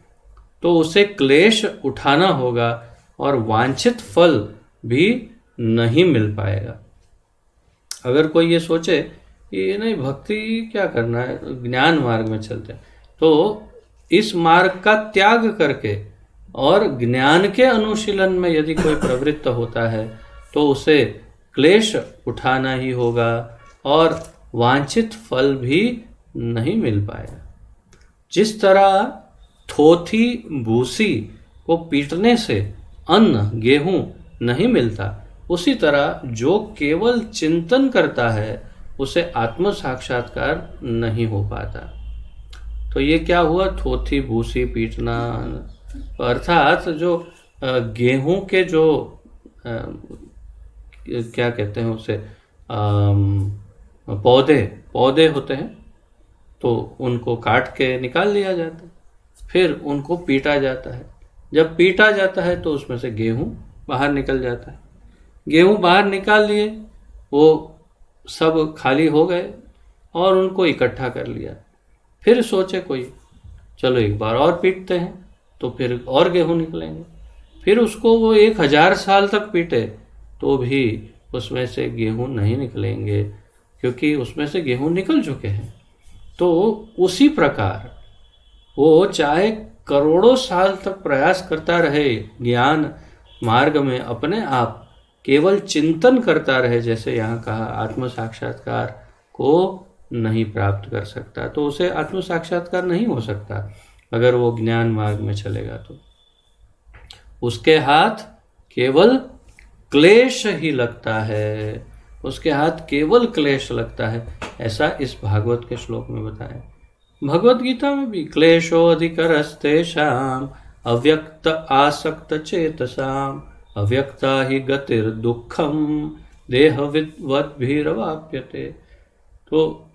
तो उसे क्लेश उठाना होगा और वांछित फल भी नहीं मिल पाएगा। अगर कोई ये सोचे कि नहीं भक्ति क्या करना है, ज्ञान मार्ग में चलते हैं, तो इस मार्ग का त्याग करके और ज्ञान के अनुशीलन में यदि कोई प्रवृत्त होता है तो उसे क्लेश उठाना ही होगा और वांछित फल भी नहीं मिल पाएगा। जिस तरह थोथी भूसी को पीटने से अन्न गेहूं नहीं मिलता, उसी तरह जो केवल चिंतन करता है उसे आत्म साक्षात्कार नहीं हो पाता। तो ये क्या हुआ, थोथी भूसी पीटना, अर्थात जो गेहूं के जो क्या कहते हैं उसे, पौधे होते हैं, तो उनको काट के निकाल लिया जाता है, फिर उनको पीटा जाता है। जब पीटा जाता है तो उसमें से गेहूं बाहर निकल जाता है। गेहूं बाहर निकाल लिए, वो सब खाली हो गए और उनको इकट्ठा कर लिया। फिर सोचे कोई, चलो एक बार और पीटते हैं तो फिर और गेहूं निकलेंगे। फिर उसको वो 1000 साल तक पीटे तो भी उसमें से गेहूं नहीं निकलेंगे, क्योंकि उसमें से गेहूं निकल चुके हैं। तो उसी प्रकार वो चाहे करोड़ों साल तक प्रयास करता रहे, ज्ञान मार्ग में अपने आप केवल चिंतन करता रहे, जैसे यहाँ कहा, आत्म साक्षात्कार को नहीं प्राप्त कर सकता, तो उसे आत्म साक्षात्कार नहीं हो सकता अगर वो ज्ञान मार्ग में चलेगा। तो उसके हाथ केवल क्लेश ही लगता है, उसके हाथ केवल क्लेश लगता है, ऐसा इस भागवत के श्लोक में बताया। भगवत गीता में भी क्लेशो अधिकरस्तेषाम् अव्यक्त आसक्त चेतसाम् अव्यक्ता ही गतिर दुखम देहवद्भिरवाप्यते। तो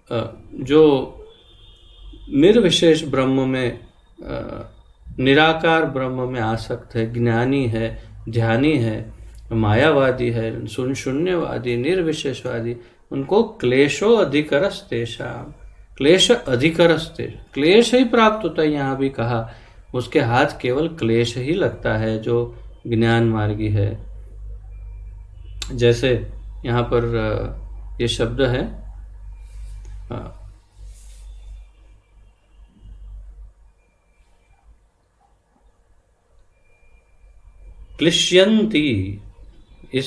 जो निर्विशेष ब्रह्म में, निराकार ब्रह्म में आसक्त है, ज्ञानी है, ध्यानी है, मायावादी है, शून्यवादी, निर्विशेषवादी, उनको क्लेशो अधिकरस्तेषाम्, क्लेश अधिकरस्ते, क्लेश ही प्राप्त होता है। यहाँ भी कहा उसके हाथ केवल क्लेश ही लगता है जो ज्ञान मार्गी है। जैसे यहाँ पर ये शब्द है, क्लिश्यन्ति, इस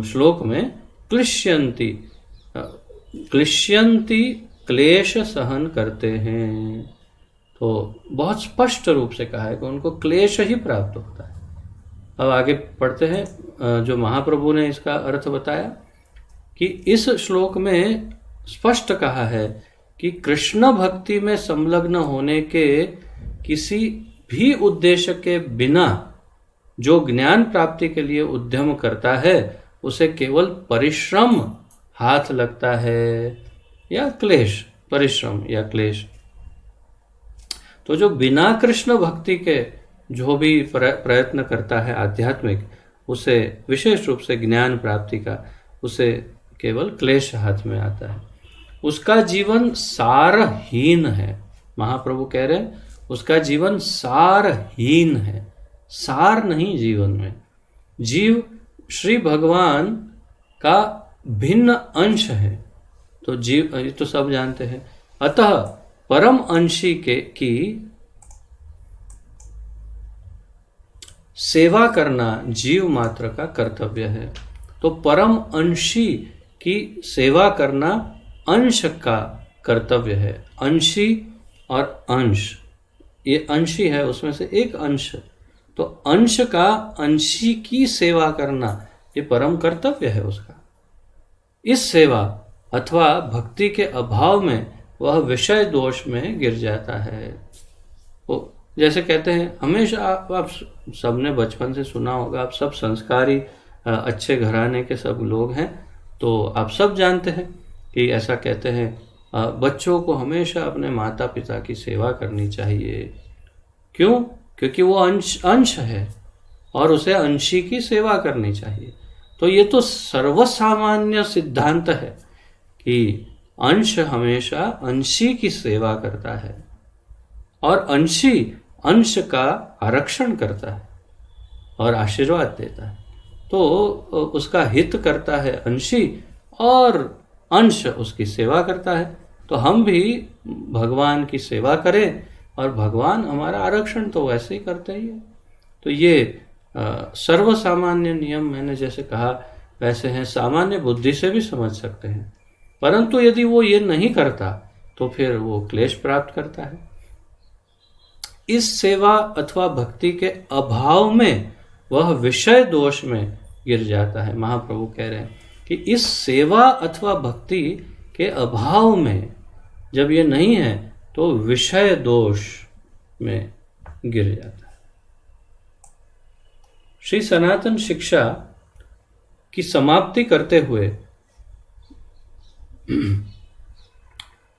श्लोक में क्लिश्यन्ति, क्लिश्यन्ति क्लेश सहन करते हैं, तो बहुत स्पष्ट रूप से कहा है कि उनको क्लेश ही प्राप्त होता है। अब आगे पढ़ते हैं, जो महाप्रभु ने इसका अर्थ बताया कि इस श्लोक में स्पष्ट कहा है कि कृष्ण भक्ति में संलग्न होने के किसी भी उद्देश्य के बिना जो ज्ञान प्राप्ति के लिए उद्यम करता है उसे केवल परिश्रम हाथ लगता है या क्लेश, परिश्रम या क्लेश। तो जो बिना कृष्ण भक्ति के जो भी प्रयत्न करता है आध्यात्मिक, उसे विशेष रूप से ज्ञान प्राप्ति का, उसे केवल क्लेश हाथ में आता है, उसका जीवन सारहीन है। महाप्रभु कह रहे हैं उसका जीवन सारहीन है, सार नहीं जीवन में। जीव श्री भगवान का भिन्न अंश है, तो जीव, ये तो सब जानते हैं। अतः परम अंशी की सेवा करना जीव मात्र का कर्तव्य है। तो परम अंशी की सेवा करना अंश का कर्तव्य है। अंशी और अंश, ये अंशी है, उसमें से एक अंश, तो अंश का अंशी की सेवा करना ये परम कर्तव्य है उसका। इस सेवा अथवा भक्ति के अभाव में वह विषय दोष में गिर जाता है। वो जैसे कहते हैं, हमेशा आप सबने बचपन से सुना होगा, आप सब संस्कारी अच्छे घराने के सब लोग हैं, तो आप सब जानते हैं कि ऐसा कहते हैं बच्चों को हमेशा अपने माता पिता की सेवा करनी चाहिए। क्यों? क्योंकि वो अंश है और उसे अंशी की सेवा करनी चाहिए। तो ये तो सर्वसामान्य सिद्धांत है कि अंश हमेशा अंशी की सेवा करता है और अंशी अंश का आरक्षण करता है और आशीर्वाद देता है। तो उसका हित करता है अंशी और अंश उसकी सेवा करता है। तो हम भी भगवान की सेवा करें और भगवान हमारा आरक्षण तो वैसे ही करते ही है। तो ये सर्वसामान्य नियम मैंने जैसे कहा वैसे हैं, सामान्य बुद्धि से भी समझ सकते हैं, परंतु यदि वो ये नहीं करता तो फिर वो क्लेश प्राप्त करता है। इस सेवा अथवा भक्ति के अभाव में वह विषय दोष में गिर जाता है। महाप्रभु कह रहे हैं कि इस सेवा अथवा भक्ति के अभाव में जब ये नहीं है तो विषय दोष में गिर जाता है। श्री सनातन शिक्षा की समाप्ति करते हुए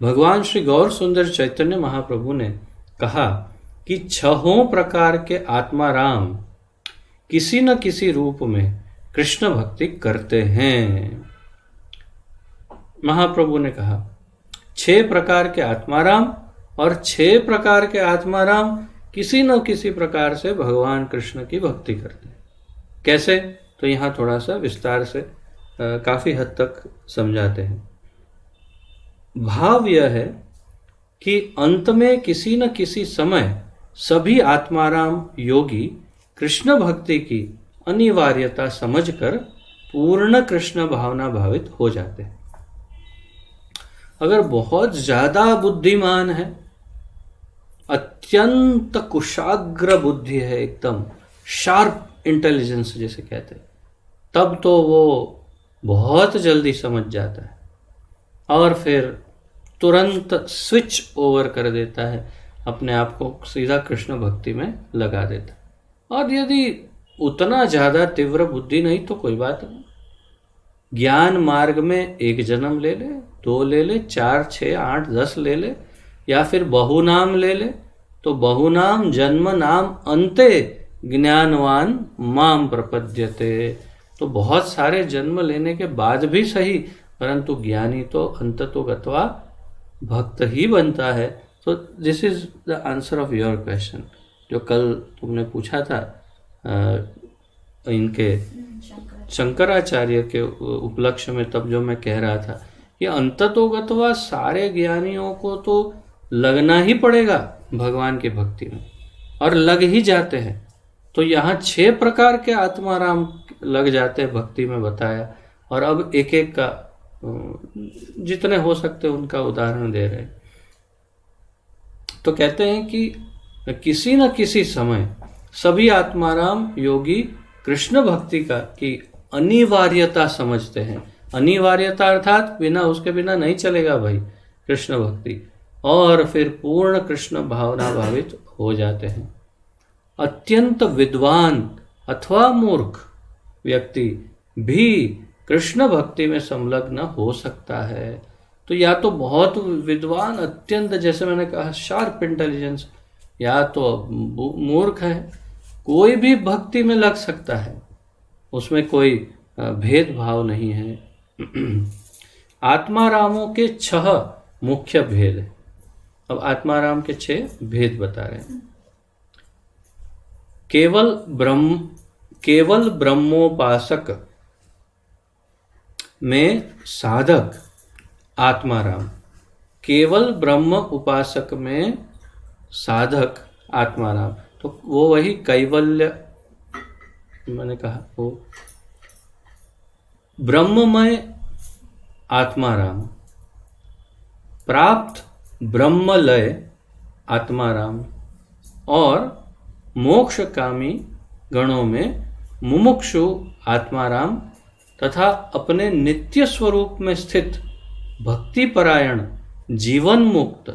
भगवान श्री गौर सुंदर चैतन्य महाप्रभु ने कहा कि 6 प्रकार के आत्माराम किसी न किसी रूप में कृष्ण भक्ति करते हैं। महाप्रभु ने कहा 6 प्रकार के आत्माराम, और 6 प्रकार के आत्माराम किसी न किसी प्रकार से भगवान कृष्ण की भक्ति करते हैं। कैसे? तो यहाँ थोड़ा सा विस्तार से काफी हद तक समझाते हैं। भाव यह है कि अंत में किसी न किसी समय सभी आत्माराम योगी कृष्ण भक्ति की अनिवार्यता समझकर पूर्ण कृष्ण भावना भावित हो जाते हैं। अगर बहुत ज्यादा बुद्धिमान है, अत्यंत कुशाग्र बुद्धि है, एकदम शार्प इंटेलिजेंस जैसे कहते हैं, तब तो वो बहुत जल्दी समझ जाता है और फिर तुरंत स्विच ओवर कर देता है, अपने आप को सीधा कृष्ण भक्ति में लगा देता है। और यदि उतना ज़्यादा तीव्र बुद्धि नहीं तो कोई बात नहीं, ज्ञान मार्ग में 1 जन्म ले ले, 2 ले ले, 4, 6, 8, 10 ले ले, या फिर बहुनाम ले ले, तो बहुनाम जन्म नाम अंते ज्ञानवान माम प्रपद्यते। तो बहुत सारे जन्म लेने के बाद भी सही, परंतु ज्ञानी तो अंततो गत्वा भक्त ही बनता है। तो this is the answer of your question, जो कल तुमने पूछा था इनके शंकराचार्य के उपलक्ष्य में, तब जो मैं कह रहा था कि अंततो गत्वा सारे ज्ञानियों को तो लगना ही पड़ेगा भगवान की भक्ति में, और लग ही जाते हैं। तो यहाँ 6 प्रकार के आत्माराम लग जाते हैं भक्ति में बताया, और अब एक एक का जितने हो सकते उनका उदाहरण दे रहे हैं। तो कहते हैं कि किसी न किसी समय सभी आत्माराम योगी कृष्ण भक्ति की अनिवार्यता समझते हैं। अनिवार्यता अर्थात बिना उसके बिना नहीं चलेगा भाई कृष्ण भक्ति, और फिर पूर्ण कृष्ण भावना भावित हो जाते हैं। अत्यंत विद्वान अथवा मूर्ख व्यक्ति भी कृष्ण भक्ति में संलग्न हो सकता है। तो या तो बहुत विद्वान, अत्यंत जैसे मैंने कहा शार्प इंटेलिजेंस, या तो मूर्ख है, कोई भी भक्ति में लग सकता है, उसमें कोई भेदभाव नहीं है। आत्मारामों के 6 मुख्य भेद हैं। अब आत्माराम के 6 भेद बता रहे हैं। केवल ब्रह्मोपासक में साधक आत्माराम, केवल ब्रह्म उपासक में साधक आत्माराम। तो वो वही कैवल्य मैंने कहा, वो ब्रह्ममय आत्माराम, प्राप्त ब्रह्मलय आत्माराम, और मोक्षकामी गणों में मुमुक्षु आत्माराम, तथा अपने नित्य स्वरूप में स्थित भक्तिपरायण जीवन मुक्त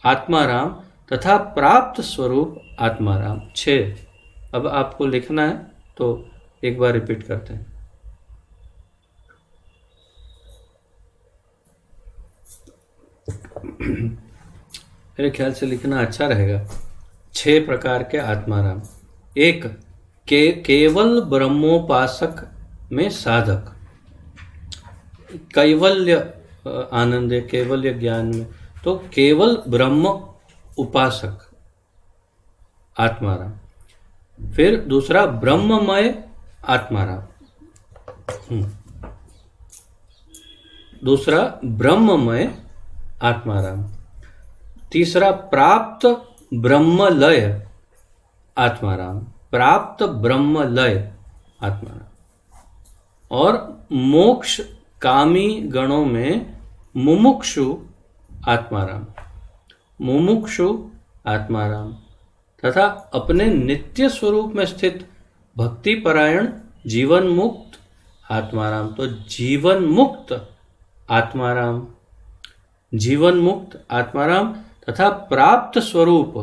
आत्माराम तथा प्राप्त स्वरूप आत्माराम। 6 अब आपको लिखना है, तो एक बार रिपीट करते हैं। मेरे ख्याल से लिखना अच्छा रहेगा। 6 प्रकार के आत्माराम। 1 केवल ब्रह्मोपासक में साधक, कैवल्य आनंद है, कैवल्य ज्ञान में, तो केवल ब्रह्म उपासक आत्माराम। फिर दूसरा ब्रह्ममय आत्माराम, दूसरा ब्रह्ममय आत्माराम। तीसरा प्राप्त ब्रह्मलय आत्माराम, प्राप्त ब्रह्मलय आत्माराम। और मोक्ष कामी गणों में मुमुक्षु आत्माराम, मुमुक्षु आत्माराम तथा अपने नित्य स्वरूप में स्थित भक्ति परायण जीवन मुक्त आत्माराम। तो जीवन मुक्त आत्माराम, जीवन मुक्त आत्माराम तथा प्राप्त स्वरूप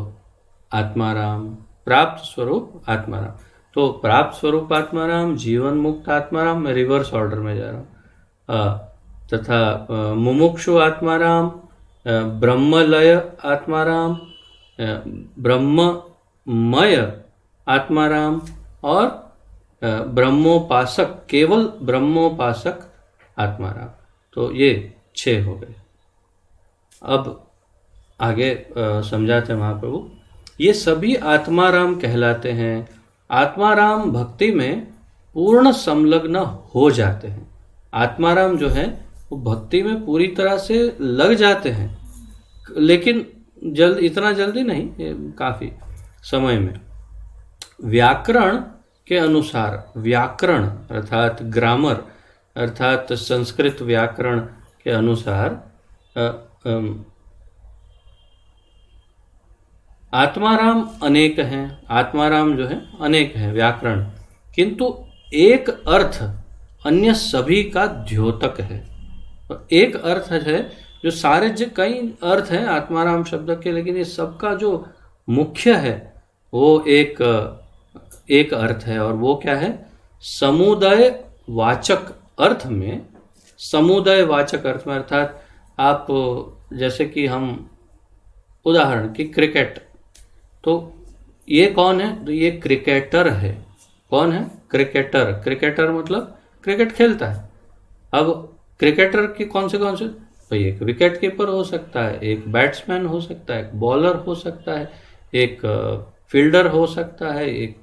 आत्माराम, प्राप्त स्वरूप आत्माराम। तो प्राप्त स्वरूप आत्माराम, जीवन मुक्त आत्माराम, मैं रिवर्स ऑर्डर में जा रहा हूँ। तथा मुमुक्षु आत्माराम, ब्रह्मलय आत्माराम, ब्रह्ममय आत्माराम और ब्रह्मोपासक, केवल ब्रह्मोपासक आत्माराम। तो ये 6 हो गए। अब आगे समझाते हैं महाप्रभु। ये सभी आत्माराम कहलाते हैं। आत्माराम भक्ति में पूर्ण संलग्न हो जाते हैं। आत्माराम जो है वो भक्ति में पूरी तरह से लग जाते हैं, लेकिन इतना जल्दी नहीं, काफी समय में। व्याकरण के अनुसार, व्याकरण अर्थात ग्रामर अर्थात संस्कृत व्याकरण के अनुसार आत्माराम अनेक हैं। आत्माराम जो है अनेक हैं व्याकरण, किंतु एक अर्थ अन्य सभी का द्योतक है। तो एक अर्थ है जो सारे कई अर्थ हैं आत्माराम शब्द के, लेकिन ये सबका जो मुख्य है वो एक अर्थ है। और वो क्या है? समुदाय वाचक अर्थ में, समुदाय वाचक अर्थ में अर्थात आप जैसे कि हम उदाहरण की क्रिकेट, तो ये कौन है? तो ये क्रिकेटर है। कौन है? क्रिकेटर। क्रिकेटर मतलब क्रिकेट खेलता है। अब क्रिकेटर की कौन से भाई एक विकेट कीपर हो सकता है, एक बैट्समैन हो सकता है, एक बॉलर हो सकता है, एक फील्डर हो सकता है, एक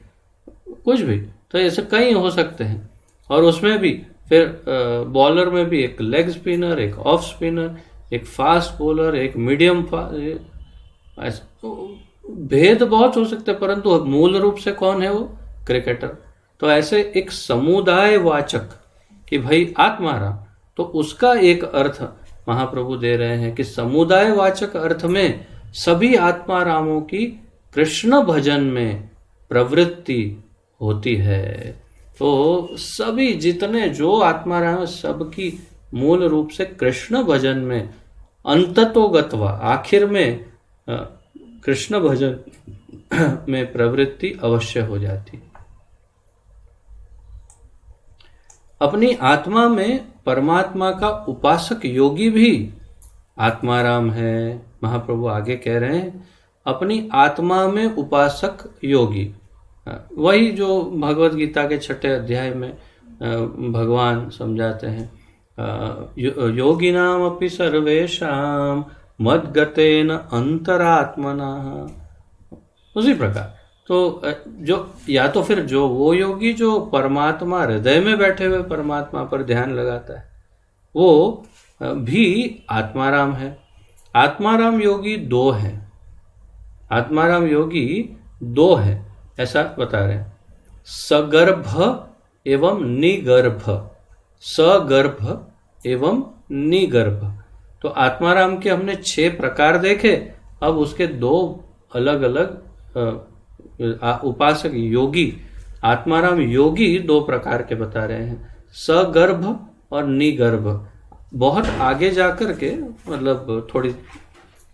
कुछ भी। तो ऐसे कई हो सकते हैं। और उसमें भी फिर बॉलर में भी एक लेग स्पिनर, एक ऑफ स्पिनर, एक फास्ट बॉलर, एक मीडियम फास्ट, भेद बहुत हो सकते हैं, परंतु मूल रूप से कौन है? वो क्रिकेटर। तो ऐसे एक समुदाय वाचक कि भाई आत्माराम, तो उसका एक अर्थ महाप्रभु दे रहे हैं कि समुदाय वाचक अर्थ में सभी आत्मारामों की कृष्ण भजन में प्रवृत्ति होती है। तो सभी जितने जो आत्माराम है सबकी मूल रूप से कृष्ण भजन में अंततोगत्वा, आखिर में कृष्ण भजन में प्रवृत्ति अवश्य हो जाती। अपनी आत्मा में परमात्मा का उपासक योगी भी आत्माराम है। महाप्रभु आगे कह रहे हैं अपनी आत्मा में उपासक योगी, वही जो भगवत गीता के 6 अध्याय में भगवान समझाते हैं, योगिनाम अपि सर्वेषां मद्गतेन अंतरात्मना। उसी प्रकार तो जो या तो फिर जो वो योगी जो परमात्मा हृदय में बैठे हुए परमात्मा पर ध्यान लगाता है, वो भी आत्माराम है। आत्माराम योगी 2 हैं। आत्माराम योगी 2 हैं, ऐसा बता रहे हैं। सगर्भ एवं निगर्भ, सगर्भ एवं निगर्भ। तो आत्माराम के हमने 6 प्रकार देखे। अब उसके 2 अलग अलग उपासक योगी, आत्माराम योगी 2 प्रकार के बता रहे हैं, सगर्भ और निगर्भ। बहुत आगे जाकर के, मतलब थोड़ी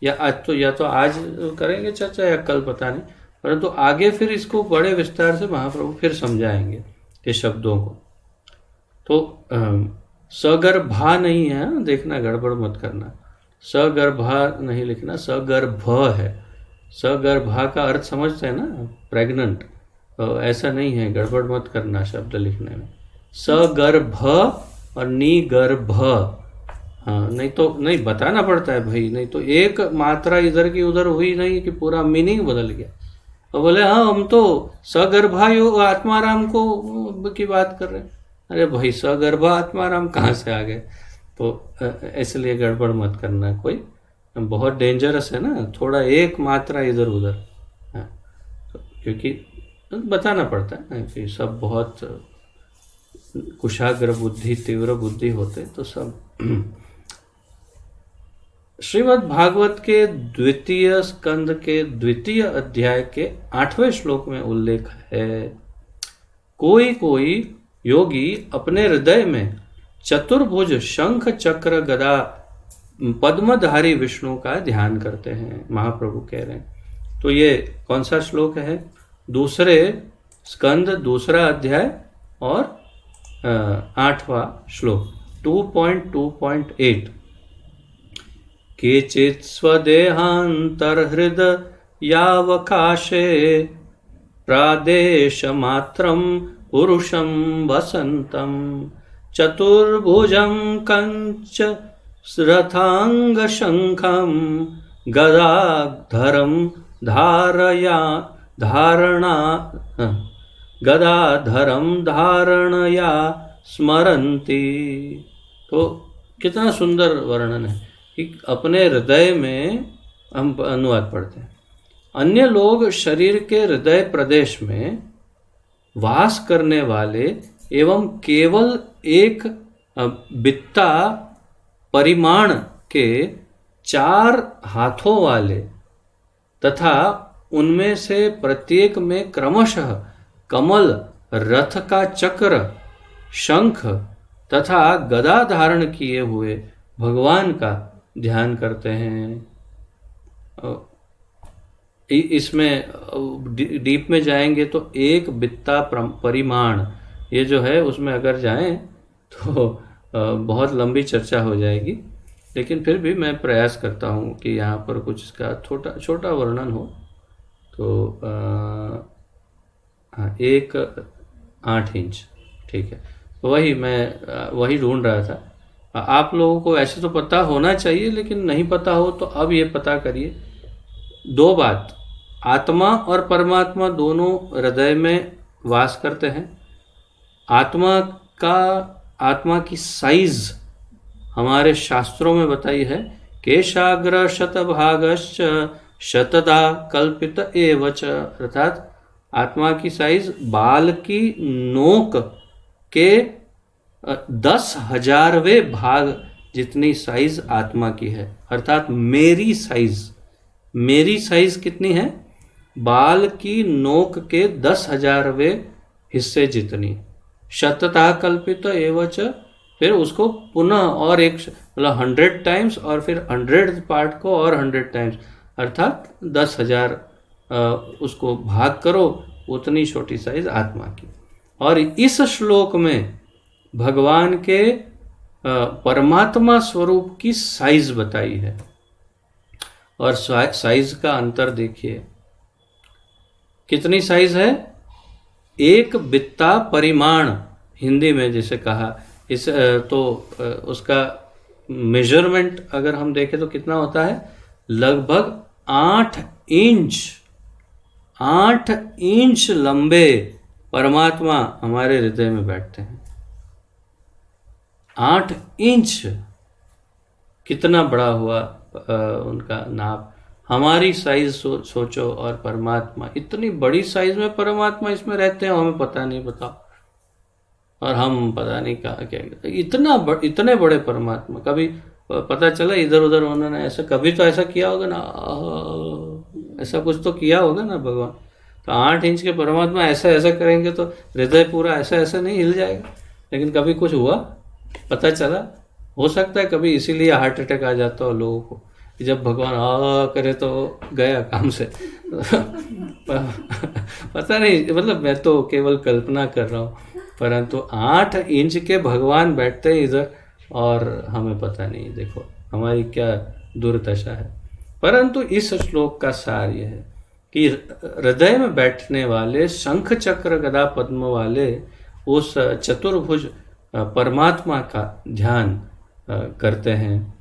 या तो आज करेंगे चर्चा या कल, पता नहीं, परंतु आगे फिर इसको बड़े विस्तार से महाप्रभु फिर समझाएंगे ये शब्दों को। तो सगर्भा नहीं है, देखना गड़बड़ मत करना, सगर्भा नहीं लिखना, सगर्भ है। सगर्भा का अर्थ समझते हैं ना, प्रेग्नेंट। तो ऐसा नहीं है, गड़बड़ मत करना शब्द लिखने में। सगर्भ और निगर्भ, हाँ, नहीं तो नहीं बताना पड़ता है भाई, नहीं तो एक मात्रा इधर की उधर हुई नहीं कि पूरा मीनिंग बदल गया। तो बोले हाँ हम तो सगर्भा योग आत्माराम को की बात कर रहे हैं। अरे भाई सगर्भा आत्माराम कहाँ से आ गए? तो इसलिए गड़बड़ मत करना कोई, बहुत डेंजरस है ना, थोड़ा एक मात्रा इधर उधर है, तो क्योंकि बताना पड़ता है ना कि सब बहुत कुशाग्र बुद्धि तीव्र बुद्धि होते तो सब। श्रीमद् भागवत के द्वितीय स्कंद के द्वितीय अध्याय के 8वें श्लोक में उल्लेख है, कोई कोई योगी अपने हृदय में चतुर्भुज शंख चक्र गदा पद्मधारी विष्णु का ध्यान करते हैं। महाप्रभु कह रहे हैं। तो ये कौन सा श्लोक है? दूसरे स्कंद दूसरा अध्याय और 8वां श्लोक 2.2.8। केचित् स्वदेहान्तर्हृदयावकाशे प्रादेशमात्रं पुरुषं वसन्तं चतुर्भुजं कंच रथांगशंखं गदाधरं धारणया स्मरन्ति। तो कितना सुंदर वर्णन है कि अपने हृदय में, हम अनुवाद पढ़ते हैं, अन्य लोग शरीर के हृदय प्रदेश में वास करने वाले एवं केवल एक बित्ता परिमाण के 4 हाथों वाले तथा उनमें से प्रत्येक में क्रमशः कमल, रथ का चक्र, शंख तथा गदा धारण किए हुए भगवान का ध्यान करते हैं। इसमें डीप में जाएंगे तो एक बित्ता परिमाण, ये जो है उसमें अगर जाएं तो बहुत लंबी चर्चा हो जाएगी, लेकिन फिर भी मैं प्रयास करता हूँ कि यहाँ पर कुछ इसका छोटा वर्णन हो। तो हाँ, 8 इंच, ठीक है। तो वही ढूंढ रहा था। आप लोगों को ऐसे तो पता होना चाहिए, लेकिन नहीं पता हो तो अब ये पता करिए। 2 बात, आत्मा और परमात्मा दोनों हृदय में वास करते हैं। आत्मा की साइज हमारे शास्त्रों में बताई है, केशाग्र शतभागश्च शतदा कल्पित एवच, अर्थात आत्मा की साइज बाल की नोक के 10,000वें भाग जितनी साइज आत्मा की है। अर्थात मेरी साइज कितनी है? बाल की नोक के 10,000वें हिस्से जितनी। शतता कल्पित एवच, फिर उसको पुनः और एक मतलब 100 टाइम्स और फिर 100th पार्ट को और 100 टाइम्स, अर्थात 10,000 उसको भाग करो, उतनी छोटी साइज आत्मा की। और इस श्लोक में भगवान के परमात्मा स्वरूप की साइज बताई है। और साइज का अंतर देखिए, कितनी साइज है? एक बित्ता परिमाण, हिंदी में जैसे कहा, इस तो उसका मेजरमेंट अगर हम देखें तो कितना होता है? लगभग 8 इंच लंबे परमात्मा हमारे हृदय में बैठते हैं। 8 इंच, कितना बड़ा हुआ उनका नाप। हमारी साइज सोचो, और परमात्मा इतनी बड़ी साइज में परमात्मा इसमें रहते हैं, हमें पता नहीं, बताओ। और हम पता नहीं क्या इतने बड़े परमात्मा, कभी पता चला इधर उधर उन्होंने ऐसा, कभी तो ऐसा किया होगा ना, ऐसा कुछ तो किया होगा ना भगवान। तो 8 इंच के परमात्मा ऐसा करेंगे तो हृदय पूरा ऐसा नहीं हिल जाएगा। लेकिन कभी कुछ हुआ, पता चला, हो सकता है कभी इसीलिए हार्ट अटैक आ जाता हो लोगों को, जब भगवान करे तो गया काम से। पता नहीं, मतलब मैं तो केवल कल्पना कर रहा हूँ, परंतु 8 इंच के भगवान बैठते हैं इधर और हमें पता नहीं। देखो हमारी क्या दुर्दशा है। परंतु इस श्लोक का सार यह है कि हृदय में बैठने वाले शंख चक्र गदा पद्म वाले उस चतुर्भुज परमात्मा का ध्यान करते हैं।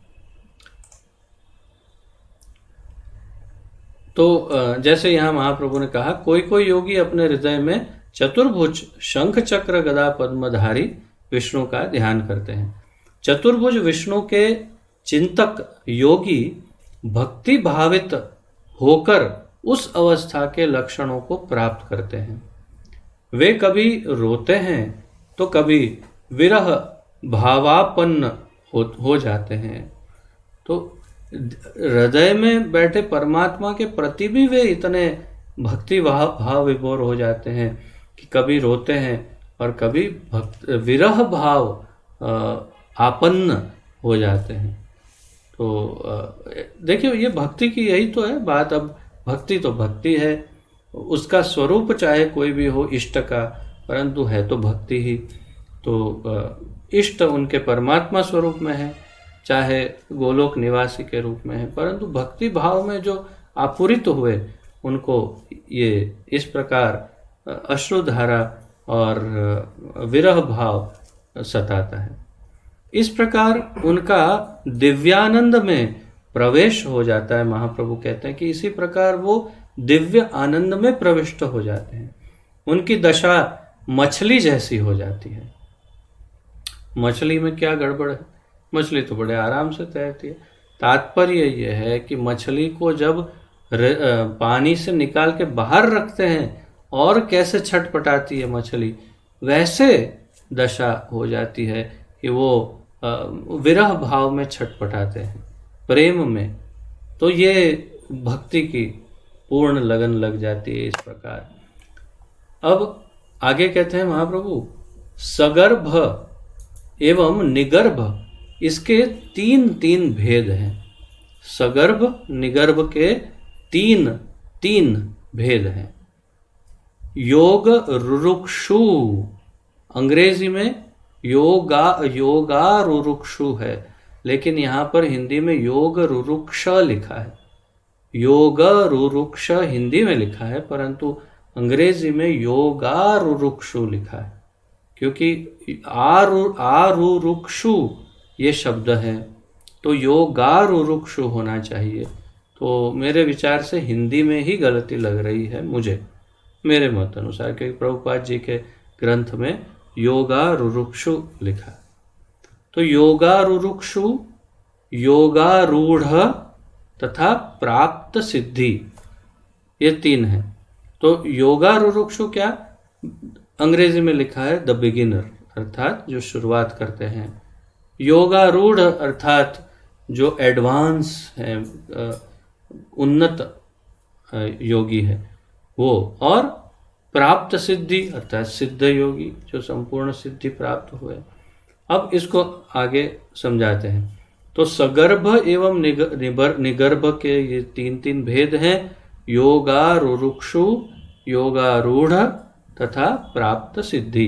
तो जैसे यहाँ महाप्रभु ने कहा, कोई कोई योगी अपने हृदय में चतुर्भुज शंख चक्र गदा पद्मधारी विष्णु का ध्यान करते हैं। चतुर्भुज विष्णु के चिंतक योगी भक्ति भावित होकर उस अवस्था के लक्षणों को प्राप्त करते हैं। वे कभी रोते हैं तो कभी विरह भावापन्न हो जाते हैं। तो हृदय में बैठे परमात्मा के प्रति भी वे इतने भक्ति भाव विभोर हो जाते हैं कि कभी रोते हैं और कभी विरह भाव आपन्न हो जाते हैं। तो देखिए, ये भक्ति की यही तो है बात। अब भक्ति तो भक्ति है, उसका स्वरूप चाहे कोई भी हो इष्ट का, परंतु है तो भक्ति ही। तो इष्ट उनके परमात्मा स्वरूप में है, चाहे गोलोक निवासी के रूप में है, परंतु भक्ति भाव में जो आपूरित हुए उनको ये इस प्रकार अश्रुधारा और विरह भाव सताता है। इस प्रकार उनका दिव्यानंद में प्रवेश हो जाता है। महाप्रभु कहते हैं कि इसी प्रकार वो दिव्य आनंद में प्रविष्ट हो जाते हैं। उनकी दशा मछली जैसी हो जाती है। मछली में क्या गड़बड़ है? मछली तो बड़े आराम से तैरती है। तात्पर्य यह है कि मछली को जब पानी से निकाल के बाहर रखते हैं और कैसे छटपटाती है मछली, वैसे दशा हो जाती है कि वो विरह भाव में छटपटाते हैं, प्रेम में। तो ये भक्ति की पूर्ण लगन लग जाती है इस प्रकार। अब आगे कहते हैं महाप्रभु, सगर्भ एवं निगर्भ इसके तीन भेद हैं। सगर्भ निगर्भ के तीन भेद हैं। योग रुरुक्षु, अंग्रेजी में योगा रुरुक्षु है, लेकिन यहाँ पर हिंदी में योग रुरुक्ष लिखा है। योग रुरुक्ष हिंदी में लिखा है, परंतु अंग्रेजी में योगा रुरुक्षु लिखा है, क्योंकि आरुरुक्षु ये शब्द है, तो योगा रुरुक्षु होना चाहिए। तो मेरे विचार से हिंदी में ही गलती लग रही है मुझे, मेरे मत अनुसार, क्योंकि प्रभुपाद जी के ग्रंथ में योगा रुरुक्षु लिखा। तो योगा रुरुक्षु, योगारूढ़ तथा प्राप्त सिद्धि, ये तीन हैं। तो योगा रुरुक्षु क्या? अंग्रेजी में लिखा है द बिगिनर, अर्थात जो शुरुआत करते हैं। योगारूढ़ अर्थात जो एडवांस है, उन्नत योगी है वो। और प्राप्त सिद्धि अर्थात सिद्ध योगी, जो संपूर्ण सिद्धि प्राप्त हुए। अब इसको आगे समझाते हैं। तो सगर्भ एवं निगर्भ के ये तीन भेद हैं, योगा रुरुक्षु, योगारूढ़ तथा प्राप्त सिद्धि।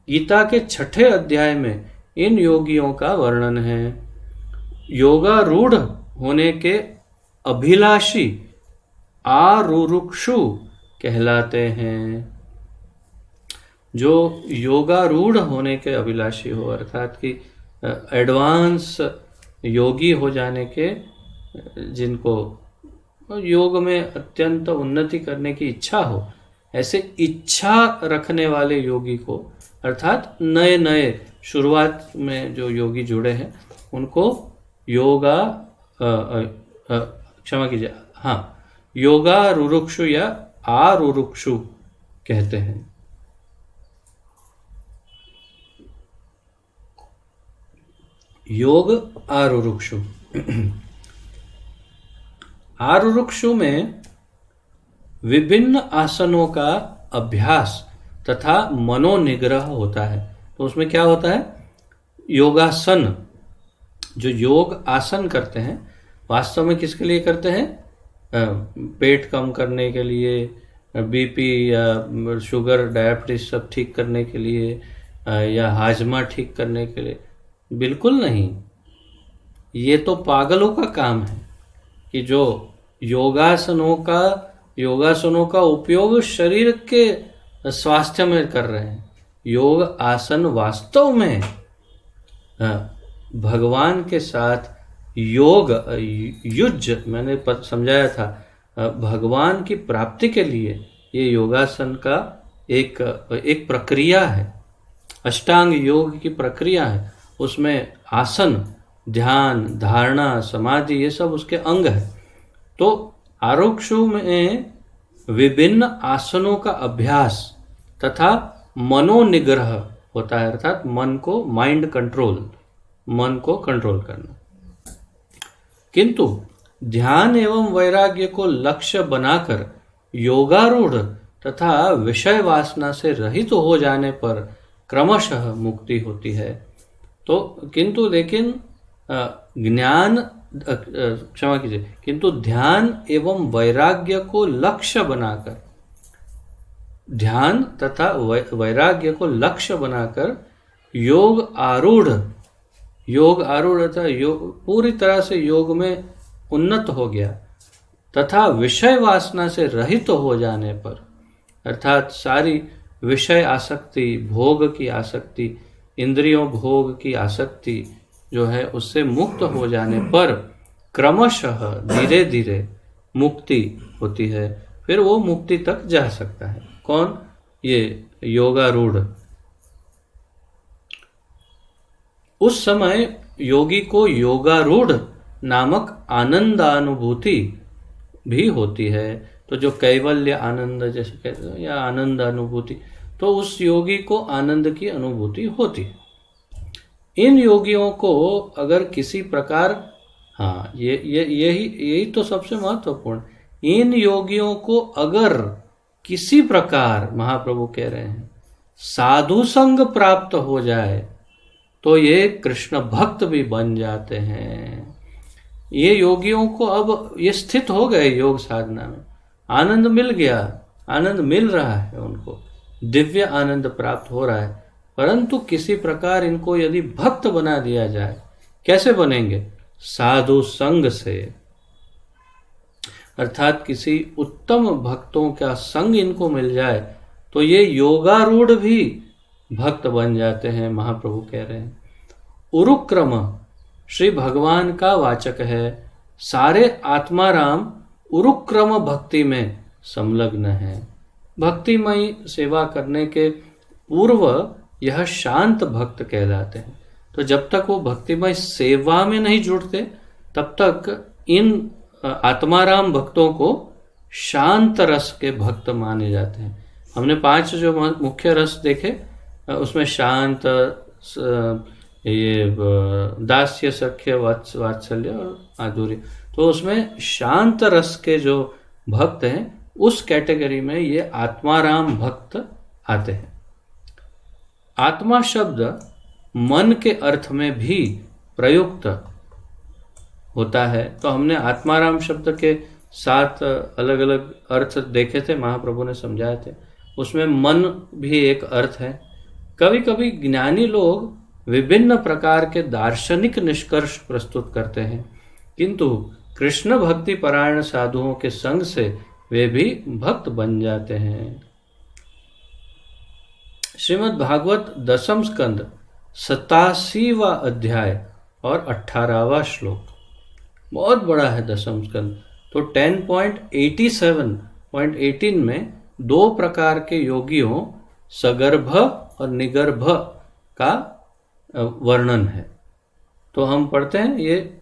गीता के 6ठे अध्याय में इन योगियों का वर्णन है। योगारूढ़ होने के अभिलाषी आरुरुक्षु कहलाते हैं। जो योगारूढ़ होने के अभिलाषी हो, अर्थात कि एडवांस योगी हो जाने के, जिनको योग में अत्यंत उन्नति करने की इच्छा हो, ऐसे इच्छा रखने वाले योगी को, अर्थात नए नए शुरुआत में जो योगी जुड़े हैं उनको योगा क्षमा कीजिए, हाँ, योगा रुरुक्षु या आरुरुक्षु कहते हैं। योग आरुरुक्षु। आरुरुक्षु में विभिन्न आसनों का अभ्यास तथा मनोनिग्रह होता है। तो उसमें क्या होता है? योगासन, जो योग आसन करते हैं वास्तव में किसके लिए करते हैं? पेट कम करने के लिए, बीपी या शुगर डायबिटीज सब ठीक करने के लिए, या हाजमा ठीक करने के लिए? बिल्कुल नहीं। ये तो पागलों का काम है कि जो योगासनों का उपयोग शरीर के स्वास्थ्य में कर रहे हैं। योग आसन वास्तव में भगवान के साथ योग युज्य, मैंने समझाया था, भगवान की प्राप्ति के लिए ये योगासन का एक प्रक्रिया है, अष्टांग योग की प्रक्रिया है। उसमें आसन ध्यान, धारणा, समाधि, ये सब उसके अंग है। तो आरोक्षु में विभिन्न आसनों का अभ्यास तथा मनोनिग्रह होता है, अर्थात मन को मन को कंट्रोल करना। किंतु ध्यान एवं वैराग्य को लक्ष्य बनाकर योगारूढ़ तथा विषय वासना से रहित हो जाने पर क्रमशः मुक्ति होती है। तो किंतु लेकिन क्षमा कीजिए, किंतु ध्यान एवं वैराग्य को लक्ष्य बनाकर, ध्यान तथा वैराग्य को लक्ष्य बनाकर योग आरूढ़ अर्थात पूरी तरह से योग में उन्नत हो गया तथा विषय वासना से रहित हो जाने पर, अर्थात सारी विषय आसक्ति, भोग की आसक्ति, इंद्रियों भोग की आसक्ति जो है उससे मुक्त हो जाने पर क्रमशः धीरे धीरे मुक्ति होती है। फिर वो मुक्ति तक जा सकता है। कौन? ये योगारूढ़। उस समय योगी को योगारूढ़ नामक आनंदानुभूति भी होती है। तो जो कैवल्य आनंद जैसे कहते हैं या आनंद अनुभूति, तो उस योगी को आनंद की अनुभूति होती है। इन योगियों को अगर किसी प्रकार, हाँ यही तो सबसे महत्वपूर्ण, इन योगियों को अगर किसी प्रकार महाप्रभु कह रहे हैं साधु संग प्राप्त हो जाए तो ये कृष्ण भक्त भी बन जाते हैं। ये योगियों को अब ये स्थित हो गए योग साधना में, आनंद मिल गया, आनंद मिल रहा है, उनको दिव्य आनंद प्राप्त हो रहा है। परंतु किसी प्रकार इनको यदि भक्त बना दिया जाए, कैसे बनेंगे? साधु संग से, अर्थात किसी उत्तम भक्तों का संग इनको मिल जाए तो ये योगारूढ़ भी भक्त बन जाते हैं। महाप्रभु कह रहे हैं उरुक्रम श्री भगवान का वाचक है। सारे आत्माराम उरुक्रम भक्ति में संलग्न है। भक्तिमयी सेवा करने के पूर्व यह शांत भक्त कहलाते हैं। तो जब तक वो भक्तिमय सेवा में नहीं जुड़ते तब तक इन आत्माराम भक्तों को शांत रस के भक्त माने जाते हैं। हमने 5 जो मुख्य रस देखे उसमें शांत, ये दास्य, सख्य, वात्सल्य और माधुर्य, तो उसमें शांत रस के जो भक्त हैं उस कैटेगरी में ये आत्माराम भक्त आते हैं। आत्मा शब्द मन के अर्थ में भी प्रयुक्त होता है। तो हमने आत्माराम शब्द के 7 अलग अलग अर्थ देखे थे, महाप्रभु ने समझाए थे। उसमें मन भी एक अर्थ है। कभी कभी ज्ञानी लोग विभिन्न प्रकार के दार्शनिक निष्कर्ष प्रस्तुत करते हैं, किंतु कृष्ण भक्ति परायण साधुओं के संग से वे भी भक्त बन जाते हैं। श्रीमद् भागवत 10वें स्कंद 87वां अध्याय और 18वां श्लोक बहुत बड़ा है 10वें स्कंद। तो 10.87.18 में 2 प्रकार के योगियों सगर्भ और निगर्भ का वर्णन है। तो हम पढ़ते हैं ये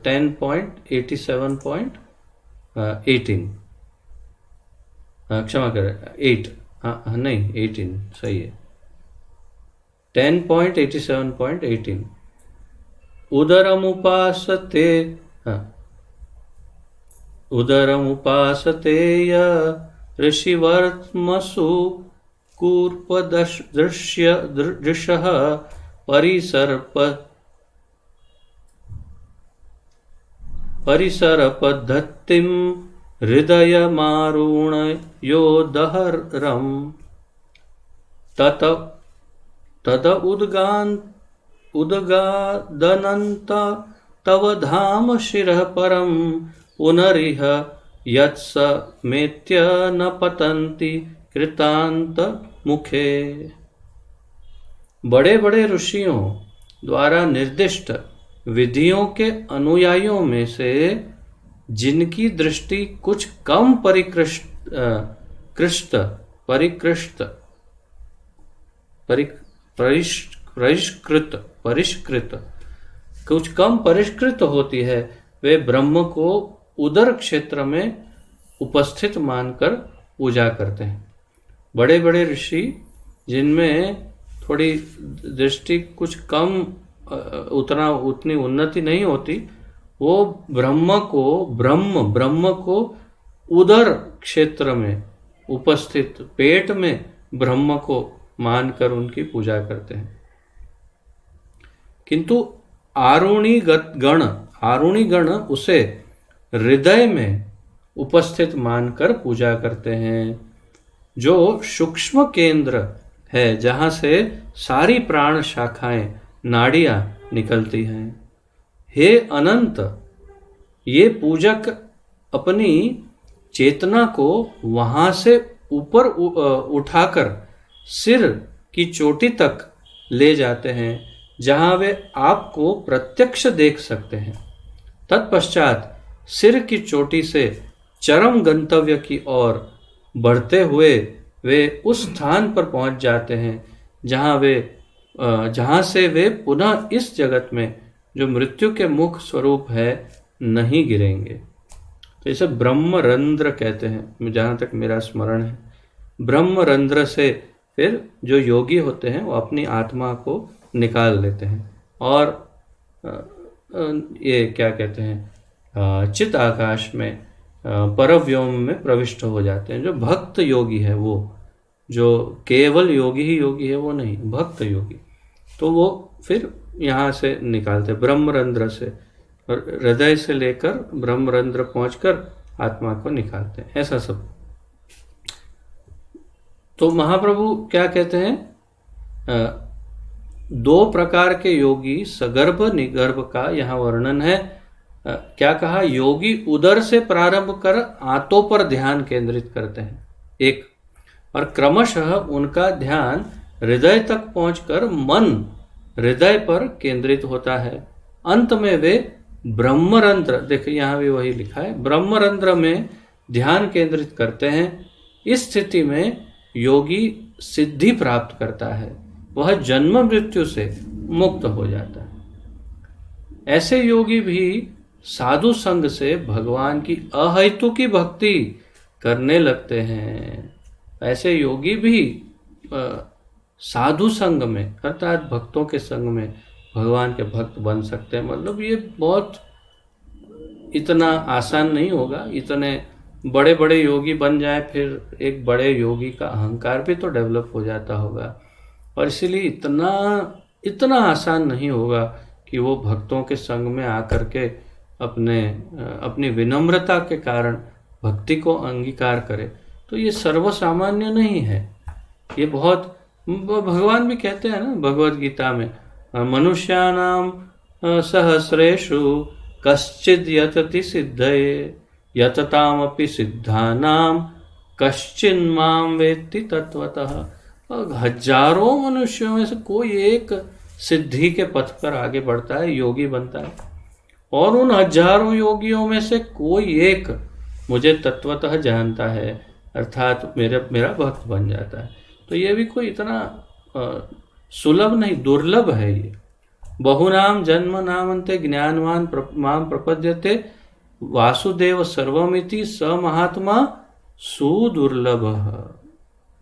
10.87.18, क्षमा करें 8, हाँ नहीं 18 सही है। 10.87.18 उदरमुपासते य ऋषिवर्त्मसु कूर्पदृश्यः परिसरपद्धतिं हृदयमारुणयोदहरम् तद उद्गादनन्त तव धाम शिरः परं पुनरिह यत्स मेत्य न पतन्ति कृतांत मुखे। बड़े बड़े ऋषियों द्वारा निर्दिष्ट विधियों के अनुयायियों में से जिनकी दृष्टि कुछ कम परिष्कृत कुछ कम परिष्कृत होती है, वे ब्रह्म को उदर क्षेत्र में उपस्थित मानकर पूजा करते हैं। बड़े बड़े ऋषि जिनमें थोड़ी दृष्टि कुछ कम उतनी उन्नति नहीं होती, वो ब्रह्म को उदर क्षेत्र में उपस्थित, पेट में ब्रह्म को मानकर उनकी पूजा करते हैं। किंतु आरुणी गण उसे हृदय में उपस्थित मानकर पूजा करते हैं, जो सूक्ष्म केंद्र है जहाँ से सारी प्राण शाखाएं, नाड़ियां निकलती हैं। हे अनंत, ये पूजक अपनी चेतना को वहां से ऊपर उठाकर सिर की चोटी तक ले जाते हैं, जहां वे आपको प्रत्यक्ष देख सकते हैं। तत्पश्चात सिर की चोटी से चरम गंतव्य की ओर बढ़ते हुए वे उस स्थान पर पहुंच जाते हैं जहां से वे पुनः इस जगत में, जो मृत्यु के मुख स्वरूप है, नहीं गिरेंगे। तो इसे ब्रह्मरंध्र कहते हैं, जहाँ तक मेरा स्मरण है। ब्रह्मरंध्र से फिर जो योगी होते हैं वो अपनी आत्मा को निकाल लेते हैं और ये क्या कहते हैं, चित आकाश में, परव्योम में प्रविष्ट हो जाते हैं। जो भक्त योगी है, वो जो केवल योगी ही योगी है वो नहीं, भक्त योगी, तो वो फिर यहाँ से निकालते ब्रह्मरंध्र से, और हृदय से लेकर ब्रह्मरंध्र पहुंचकर आत्मा को निकालते हैं। ऐसा सब। तो महाप्रभु क्या कहते हैं, दो प्रकार के योगी सगर्भ निगर्भ का यहाँ वर्णन है। क्या कहा, योगी उदर से प्रारंभ कर आंतों पर ध्यान केंद्रित करते हैं, एक, और क्रमशः उनका ध्यान हृदय तक पहुंचकर मन हृदय पर केंद्रित होता है। अंत में वे ब्रह्मरंध्र, देखिए यहाँ भी वही लिखा है, ब्रह्मरंध्र में ध्यान केंद्रित करते हैं। इस स्थिति में योगी सिद्धि प्राप्त करता है, वह जन्म मृत्यु से मुक्त हो जाता है। ऐसे योगी भी साधु संग से भगवान की अहेतु की भक्ति करने लगते हैं। ऐसे योगी भी साधु संग में, अर्थात भक्तों के संग में भगवान के भक्त बन सकते हैं। मतलब ये बहुत इतना आसान नहीं होगा। इतने बड़े बड़े योगी बन जाए, फिर एक बड़े योगी का अहंकार भी तो डेवलप हो जाता होगा, और इसीलिए इतना आसान नहीं होगा कि वो भक्तों के संग में आकर के अपनी विनम्रता के कारण भक्ति को अंगीकार करे। तो ये सर्वसामान्य नहीं है। ये बहुत, भगवान भी कहते हैं ना भगवद गीता में, मनुष्याणाम सहस्रेषु कश्चिद यतति सिद्धये यततामपि सिद्धानाम कश्चिन्माम वेत्ति तत्वतः। हजारों मनुष्यों में से कोई एक सिद्धि के पथ पर आगे बढ़ता है, योगी बनता है, और उन हजारों योगियों में से कोई एक मुझे तत्वतः जानता है, अर्थात मेरा भक्त बन जाता है। तो ये भी कोई इतना सुलभ नहीं, दुर्लभ है ये। बहुनाम जन्म नामन्ते ज्ञानवान माम प्रपद्यते वासुदेव सर्वमिति स महात्मा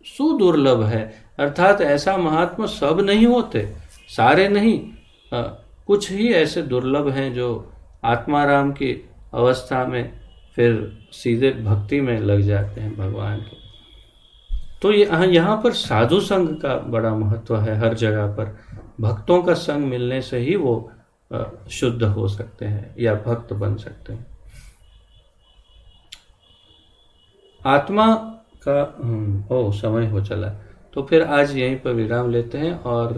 सुदुर्लभ है। अर्थात ऐसा महात्मा सब नहीं होते, सारे नहीं, कुछ ही ऐसे दुर्लभ हैं जो आत्माराम की अवस्था में फिर सीधे भक्ति में लग जाते हैं भगवान के। तो यहाँ पर साधु संग का बड़ा महत्व है। हर जगह पर भक्तों का संग मिलने से ही वो शुद्ध हो सकते हैं या भक्त बन सकते हैं। आत्मा का समय हो चला, तो फिर आज यहीं पर विराम लेते हैं और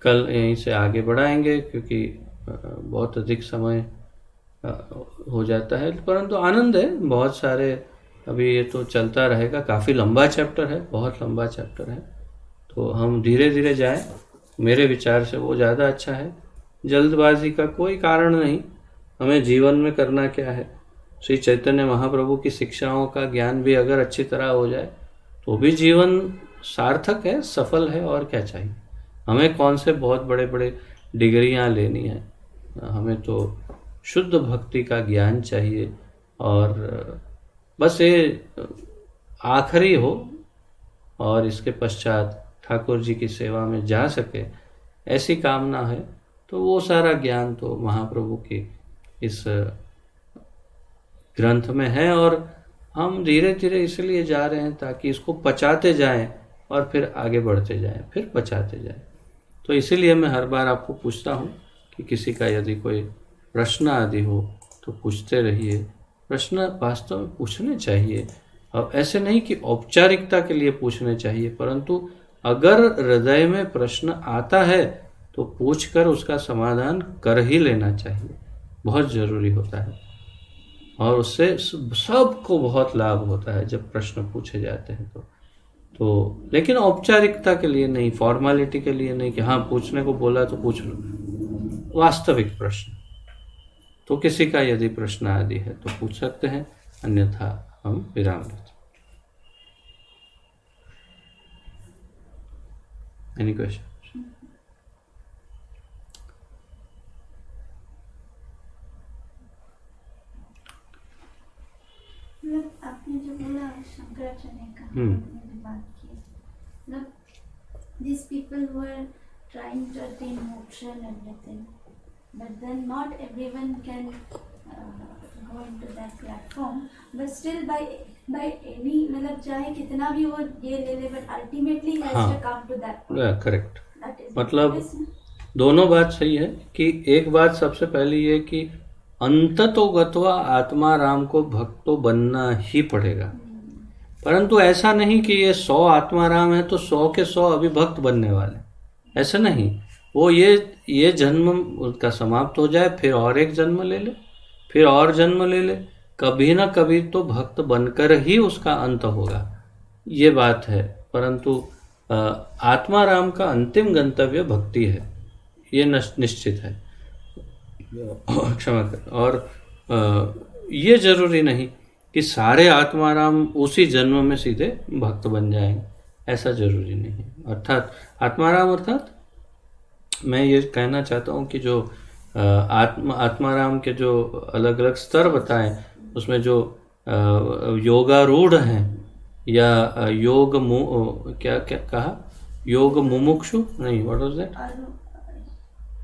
कल यहीं से आगे बढ़ाएंगे, क्योंकि बहुत अधिक समय हो जाता है। परंतु आनंद है, बहुत सारे अभी ये तो चलता रहेगा। काफ़ी लंबा चैप्टर है, बहुत लंबा चैप्टर है, तो हम धीरे धीरे जाएं। मेरे विचार से वो ज़्यादा अच्छा है। जल्दबाजी का कोई कारण नहीं। हमें जीवन में करना क्या है, श्री चैतन्य महाप्रभु की शिक्षाओं का ज्ञान भी अगर अच्छी तरह हो जाए तो भी जीवन सार्थक है, सफल है। और क्या चाहिए हमें? कौन से बहुत बड़े बड़े डिग्रियां लेनी है? हमें तो शुद्ध भक्ति का ज्ञान चाहिए और बस ये आखिरी हो और इसके पश्चात ठाकुर जी की सेवा में जा सके, ऐसी कामना है। तो वो सारा ज्ञान तो महाप्रभु की इस ग्रंथ में है और हम धीरे धीरे इसलिए जा रहे हैं ताकि इसको पचाते जाएं और फिर आगे बढ़ते जाएं, फिर पचाते जाएं। तो इसीलिए मैं हर बार आपको पूछता हूँ कि किसी का यदि कोई प्रश्न आदि हो तो पूछते रहिए। प्रश्न वास्तव में पूछने चाहिए, अब ऐसे नहीं कि औपचारिकता के लिए पूछने चाहिए, परंतु अगर हृदय में प्रश्न आता है तो पूछकर उसका समाधान कर ही लेना चाहिए, बहुत ज़रूरी होता है। और उससे सबको बहुत लाभ होता है जब प्रश्न पूछे जाते हैं तो लेकिन औपचारिकता के लिए नहीं, फॉर्मेलिटी के लिए नहीं कि हाँ पूछने को बोला तो पूछ लो। वास्तविक प्रश्न तो किसी का यदि प्रश्न आदि है तो पूछ सकते हैं, अन्यथा हम विराम लेते हैं। Any question? आपने जो बोला शंकराचार्य का जो बात की, मतलब these people were trying to attain moksha and everything, but then not everyone can go into that platform, but still by any मतलब चाहे कितना भी वो ये ले ले, but ultimately has to come to that point. Correct. That is मतलब दोनों बात सही है कि एक बात सबसे पहली ये कि अंततो गत्वा आत्मा राम को भक्त तो बनना ही पड़ेगा, परंतु ऐसा नहीं कि ये 100 आत्मा राम है तो 100 के 100 अभी भक्त बनने वाले, ऐसा नहीं। वो ये जन्म उनका समाप्त हो जाए, फिर और एक जन्म ले ले, फिर और जन्म ले ले, कभी ना कभी तो भक्त बनकर ही उसका अंत होगा, ये बात है। परंतु आत्मा राम का अंतिम गंतव्य भक्ति है, ये निश्चित है। क्षमा कर। और ये जरूरी नहीं कि सारे आत्माराम उसी जन्म में सीधे भक्त बन जाएंगे, ऐसा जरूरी नहीं है। अर्थात आत्माराम अर्थात मैं ये कहना चाहता हूँ कि जो आत्माराम के जो अलग अलग स्तर बताएं, उसमें जो योगारूढ़ हैं या क्या क्या कहा, योग मुमुक्षु नहीं, व्हाट वाज दैट,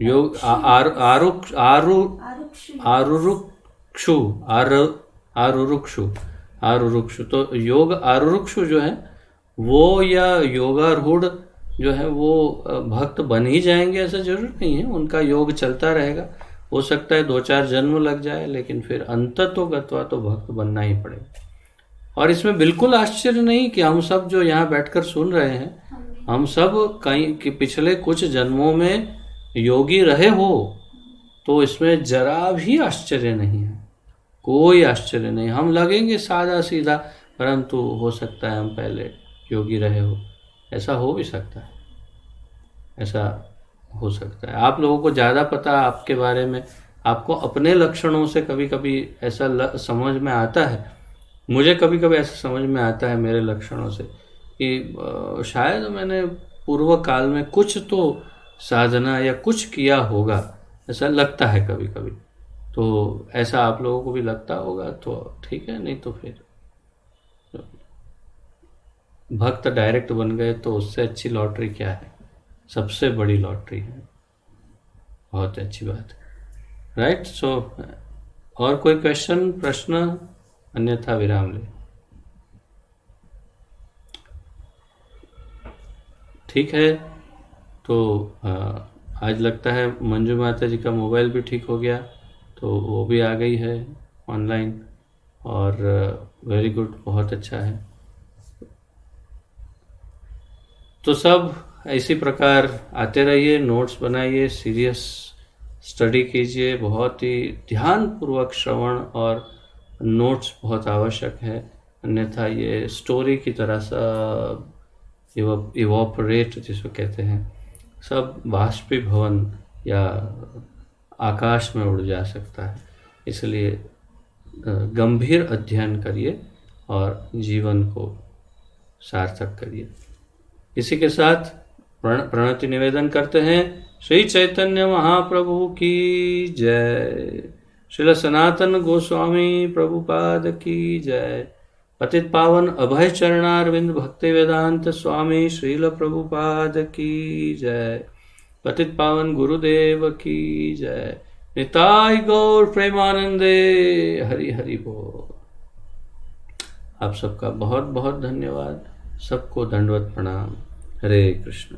योग आरुरुक्षु। तो योग आरुरुक्षु जो है वो या योगारूढ़ जो है वो भक्त बन ही जाएंगे ऐसा जरूर नहीं है, उनका योग चलता रहेगा। हो सकता है 2-4 जन्म लग जाए, लेकिन फिर अंततो गत्वा तो भक्त बनना ही पड़ेगा। और इसमें बिल्कुल आश्चर्य नहीं कि हम सब जो यहाँ बैठकर सुन रहे हैं, हम सब कहीं पिछले कुछ जन्मों में योगी रहे हो, तो इसमें जरा भी आश्चर्य नहीं है, कोई आश्चर्य नहीं। हम लगेंगे सादा सीधा, परंतु हो सकता है हम पहले योगी रहे हो, ऐसा हो भी सकता है, ऐसा हो सकता है। आप लोगों को ज़्यादा पता आपके बारे में, आपको अपने लक्षणों से कभी कभी ऐसा समझ में आता है, मुझे कभी कभी ऐसा समझ में आता है मेरे लक्षणों से कि शायद मैंने पूर्व काल में कुछ तो साधना या कुछ किया होगा, ऐसा लगता है कभी कभी। तो ऐसा आप लोगों को भी लगता होगा तो ठीक है, नहीं तो फिर भक्त डायरेक्ट बन गए तो उससे अच्छी लॉटरी क्या है, सबसे बड़ी लॉटरी है, बहुत अच्छी बात है, राइट। सो और कोई क्वेश्चन प्रश्न, अन्यथा विराम ले। ठीक है, तो आज लगता है मंजू माता जी का मोबाइल भी ठीक हो गया, तो वो भी आ गई है ऑनलाइन, और वेरी गुड, बहुत अच्छा है। तो सब इसी प्रकार आते रहिए, नोट्स बनाइए, सीरियस स्टडी कीजिए, बहुत ही ध्यानपूर्वक श्रवण और नोट्स बहुत आवश्यक है, अन्यथा ये स्टोरी की तरह सब इवॉपरेट जिसको कहते हैं, सब बाष्पीभवन या आकाश में उड़ जा सकता है। इसलिए गंभीर अध्ययन करिए और जीवन को सार्थक करिए। इसी के साथ प्रणति निवेदन करते हैं। श्री चैतन्य महाप्रभु की जय। श्रील सनातन गोस्वामी प्रभुपाद की जय। पतित पावन अभय चरणारविंद भक्ति वेदांत स्वामी श्रील प्रभुपाद की जय। पतित पावन गुरुदेव की जय। निताय गौर प्रेमानंदे। हरि हरि बोल। आप सबका बहुत बहुत धन्यवाद। सबको दंडवत प्रणाम। हरे कृष्ण।